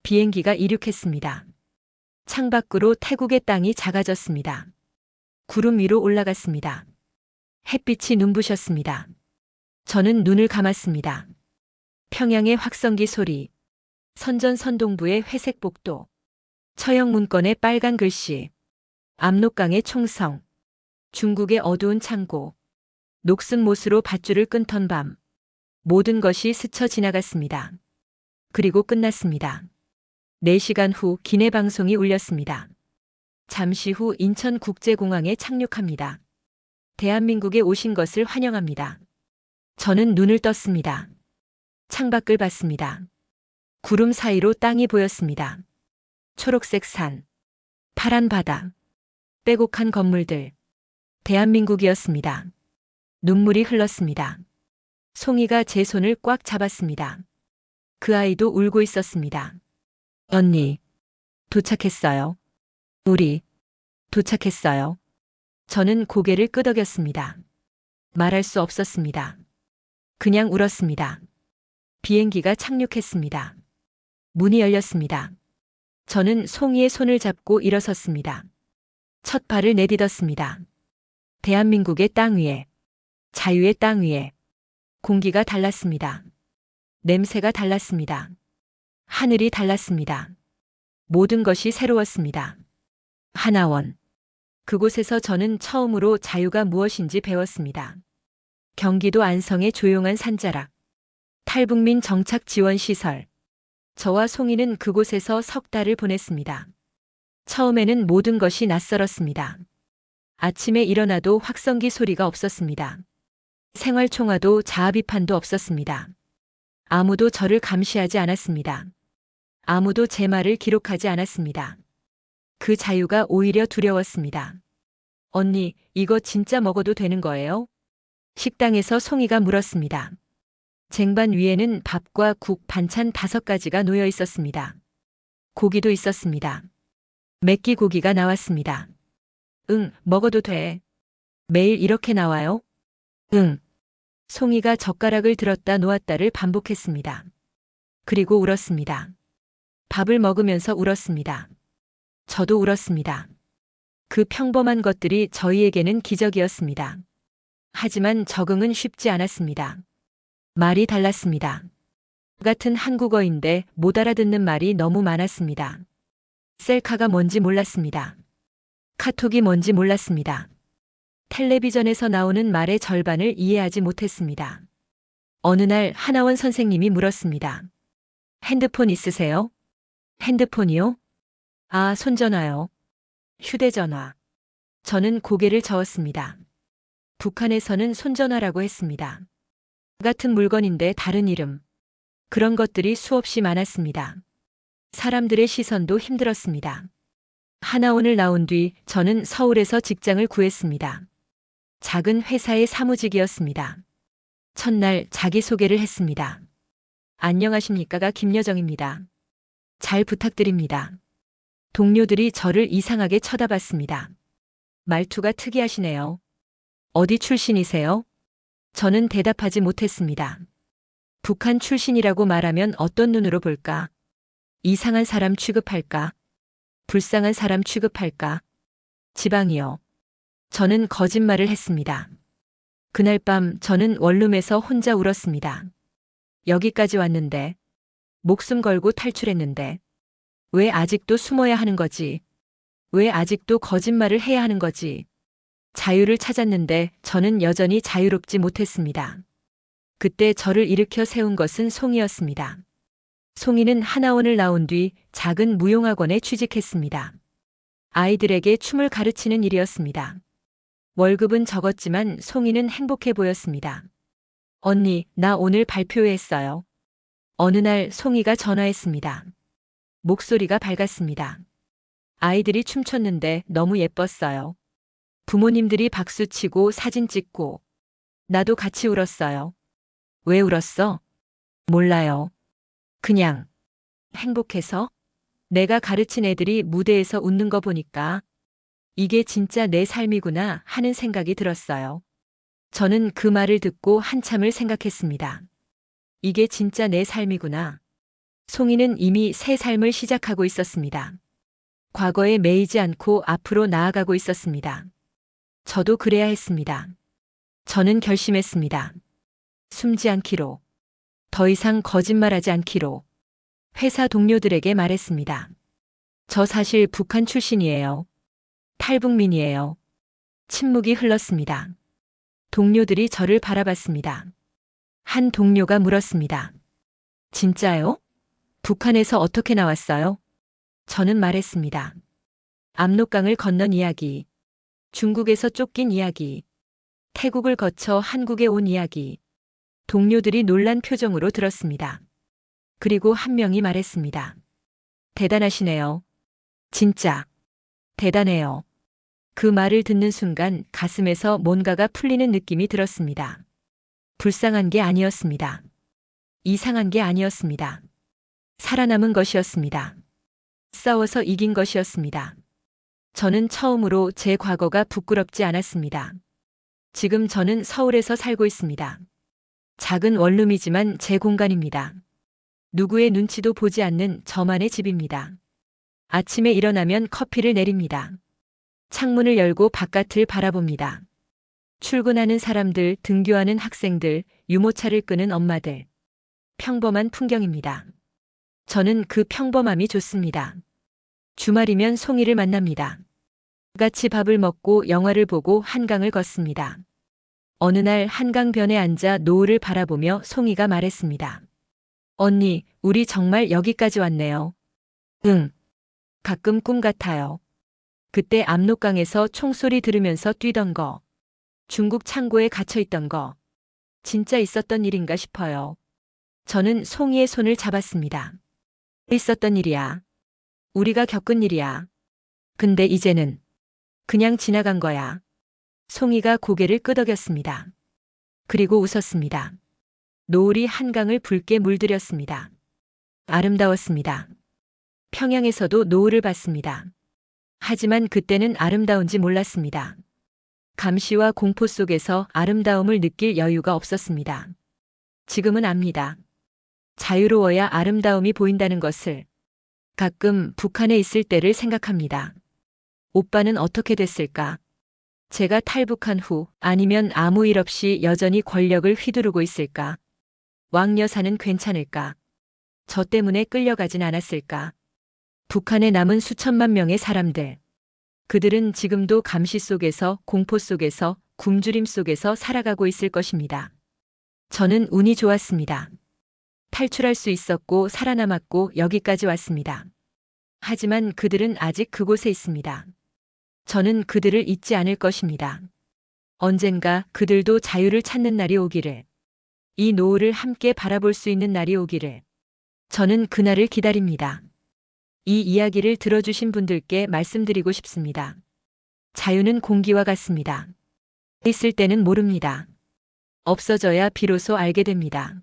비행기가 이륙했습니다. 창밖으로 태국의 땅이 작아졌습니다. 구름 위로 올라갔습니다. 햇빛이 눈부셨습니다. 저는 눈을 감았습니다. 평양의 확성기 소리, 선전선동부의 회색 복도, 처형 문건의 빨간 글씨, 압록강의 총성, 중국의 어두운 창고, 녹슨 못으로 밧줄을 끊던 밤, 모든 것이 스쳐 지나갔습니다. 그리고 끝났습니다. 4시간 후 기내 방송이 울렸습니다. 잠시 후 인천국제공항에 착륙합니다. 대한민국에 오신 것을 환영합니다. 저는 눈을 떴습니다. 창밖을 봤습니다. 구름 사이로 땅이 보였습니다. 초록색 산, 파란 바다, 빼곡한 건물들. 대한민국이었습니다. 눈물이 흘렀습니다. 송이가 제 손을 꽉 잡았습니다. 그 아이도 울고 있었습니다. 언니, 도착했어요. 우리, 도착했어요. 저는 고개를 끄덕였습니다. 말할 수 없었습니다. 그냥 울었습니다. 비행기가 착륙했습니다. 문이 열렸습니다. 저는 송이의 손을 잡고 일어섰습니다. 첫 발을 내딛었습니다. 대한민국의 땅 위에, 자유의 땅 위에. 공기가 달랐습니다. 냄새가 달랐습니다. 하늘이 달랐습니다. 모든 것이 새로웠습니다. 하나원. 그곳에서 저는 처음으로 자유가 무엇인지 배웠습니다. 경기도 안성의 조용한 산자락. 탈북민 정착 지원 시설. 저와 송이는 그곳에서 석 달을 보냈습니다. 처음에는 모든 것이 낯설었습니다. 아침에 일어나도 확성기 소리가 없었습니다. 생활총화도 자아비판도 없었습니다. 아무도 저를 감시하지 않았습니다. 아무도 제 말을 기록하지 않았습니다. 그 자유가 오히려 두려웠습니다. 언니, 이거 진짜 먹어도 되는 거예요? 식당에서 송이가 물었습니다. 쟁반 위에는 밥과 국, 반찬 5가지가 놓여 있었습니다. 고기도 있었습니다. 맵기 고기가 나왔습니다. 응, 먹어도 돼. 매일 이렇게 나와요? 응. 송이가 젓가락을 들었다 놓았다를 반복했습니다. 그리고 울었습니다. 밥을 먹으면서 울었습니다. 저도 울었습니다. 그 평범한 것들이 저희에게는 기적이었습니다. 하지만 적응은 쉽지 않았습니다. 말이 달랐습니다. 같은 한국어인데 못 알아듣는 말이 너무 많았습니다. 셀카가 뭔지 몰랐습니다. 카톡이 뭔지 몰랐습니다. 텔레비전에서 나오는 말의 절반을 이해하지 못했습니다. 어느 날 하나원 선생님이 물었습니다. 핸드폰 있으세요? 핸드폰이요? 아, 손전화요. 휴대전화. 저는 고개를 저었습니다. 북한에서는 손전화라고 했습니다. 같은 물건인데 다른 이름. 그런 것들이 수없이 많았습니다. 사람들의 시선도 힘들었습니다. 하나원을 나온 뒤 저는 서울에서 직장을 구했습니다. 작은 회사의 사무직이었습니다. 첫날 자기소개를 했습니다. 안녕하십니까가 김여정입니다. 잘 부탁드립니다. 동료들이 저를 이상하게 쳐다봤습니다. 말투가 특이하시네요. 어디 출신이세요? 저는 대답하지 못했습니다. 북한 출신이라고 말하면 어떤 눈으로 볼까? 이상한 사람 취급할까? 불쌍한 사람 취급할까? 지방이요. 저는 거짓말을 했습니다. 그날 밤 저는 원룸에서 혼자 울었습니다. 여기까지 왔는데, 목숨 걸고 탈출했는데, 왜 아직도 숨어야 하는 거지? 왜 아직도 거짓말을 해야 하는 거지? 자유를 찾았는데 저는 여전히 자유롭지 못했습니다. 그때 저를 일으켜 세운 것은 송이였습니다. 송이는 하나원을 나온 뒤 작은 무용학원에 취직했습니다. 아이들에게 춤을 가르치는 일이었습니다. 월급은 적었지만 송이는 행복해 보였습니다. 언니, 나 오늘 발표회했어요. 어느 날 송이가 전화했습니다. 목소리가 밝았습니다. 아이들이 춤췄는데 너무 예뻤어요. 부모님들이 박수치고 사진 찍고 나도 같이 울었어요. 왜 울었어? 몰라요. 그냥 행복해서 내가 가르친 애들이 무대에서 웃는 거 보니까 이게 진짜 내 삶이구나 하는 생각이 들었어요. 저는 그 말을 듣고 한참을 생각했습니다. 이게 진짜 내 삶이구나. 송이는 이미 새 삶을 시작하고 있었습니다. 과거에 매이지 않고 앞으로 나아가고 있었습니다. 저도 그래야 했습니다. 저는 결심했습니다. 숨지 않기로. 더 이상 거짓말하지 않기로. 회사 동료들에게 말했습니다. 저 사실 북한 출신이에요. 탈북민이에요. 침묵이 흘렀습니다. 동료들이 저를 바라봤습니다. 한 동료가 물었습니다. 진짜요? 북한에서 어떻게 나왔어요? 저는 말했습니다. 압록강을 건넌 이야기, 중국에서 쫓긴 이야기, 태국을 거쳐 한국에 온 이야기. 동료들이 놀란 표정으로 들었습니다. 그리고 한 명이 말했습니다. 대단하시네요. 진짜 대단해요. 그 말을 듣는 순간 가슴에서 뭔가가 풀리는 느낌이 들었습니다. 불쌍한 게 아니었습니다. 이상한 게 아니었습니다. 살아남은 것이었습니다. 싸워서 이긴 것이었습니다. 저는 처음으로 제 과거가 부끄럽지 않았습니다. 지금 저는 서울에서 살고 있습니다. 작은 원룸이지만 제 공간입니다. 누구의 눈치도 보지 않는 저만의 집입니다. 아침에 일어나면 커피를 내립니다. 창문을 열고 바깥을 바라봅니다. 출근하는 사람들, 등교하는 학생들, 유모차를 끄는 엄마들. 평범한 풍경입니다. 저는 그 평범함이 좋습니다. 주말이면 송이를 만납니다. 같이 밥을 먹고 영화를 보고 한강을 걷습니다. 어느 날 한강변에 앉아 노을을 바라보며 송이가 말했습니다. 언니, 우리 정말 여기까지 왔네요. 응. 가끔 꿈 같아요. 그때 압록강에서 총소리 들으면서 뛰던 거. 중국 창고에 갇혀 있던 거. 진짜 있었던 일인가 싶어요. 저는 송이의 손을 잡았습니다. 있었던 일이야. 우리가 겪은 일이야. 근데 이제는 그냥 지나간 거야. 송이가 고개를 끄덕였습니다. 그리고 웃었습니다. 노을이 한강을 붉게 물들였습니다. 아름다웠습니다. 평양에서도 노을을 봤습니다. 하지만 그때는 아름다운지 몰랐습니다. 감시와 공포 속에서 아름다움을 느낄 여유가 없었습니다. 지금은 압니다. 자유로워야 아름다움이 보인다는 것을. 가끔 북한에 있을 때를 생각합니다. 오빠는 어떻게 됐을까? 제가 탈북한 후 아니면 아무 일 없이 여전히 권력을 휘두르고 있을까? 왕 여사는 괜찮을까? 저 때문에 끌려가진 않았을까? 북한에 남은 수천만 명의 사람들. 그들은 지금도 감시 속에서, 공포 속에서, 굶주림 속에서 살아가고 있을 것입니다. 저는 운이 좋았습니다. 탈출할 수 있었고 살아남았고 여기까지 왔습니다. 하지만 그들은 아직 그곳에 있습니다. 저는 그들을 잊지 않을 것입니다. 언젠가 그들도 자유를 찾는 날이 오기를, 이 노을을 함께 바라볼 수 있는 날이 오기를, 저는 그날을 기다립니다. 이 이야기를 들어주신 분들께 말씀드리고 싶습니다. 자유는 공기와 같습니다. 있을 때는 모릅니다. 없어져야 비로소 알게 됩니다.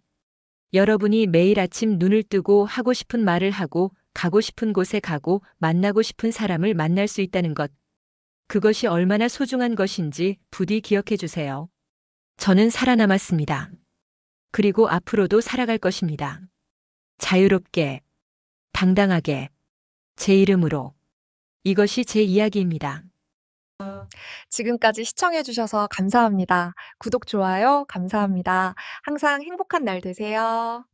여러분이 매일 아침 눈을 뜨고 하고 싶은 말을 하고 가고 싶은 곳에 가고 만나고 싶은 사람을 만날 수 있다는 것. 그것이 얼마나 소중한 것인지 부디 기억해 주세요. 저는 살아남았습니다. 그리고 앞으로도 살아갈 것입니다. 자유롭게, 당당하게, 제 이름으로. 이것이 제 이야기입니다. 지금까지 시청해주셔서 감사합니다. 구독, 좋아요, 감사합니다. 항상 행복한 날 되세요.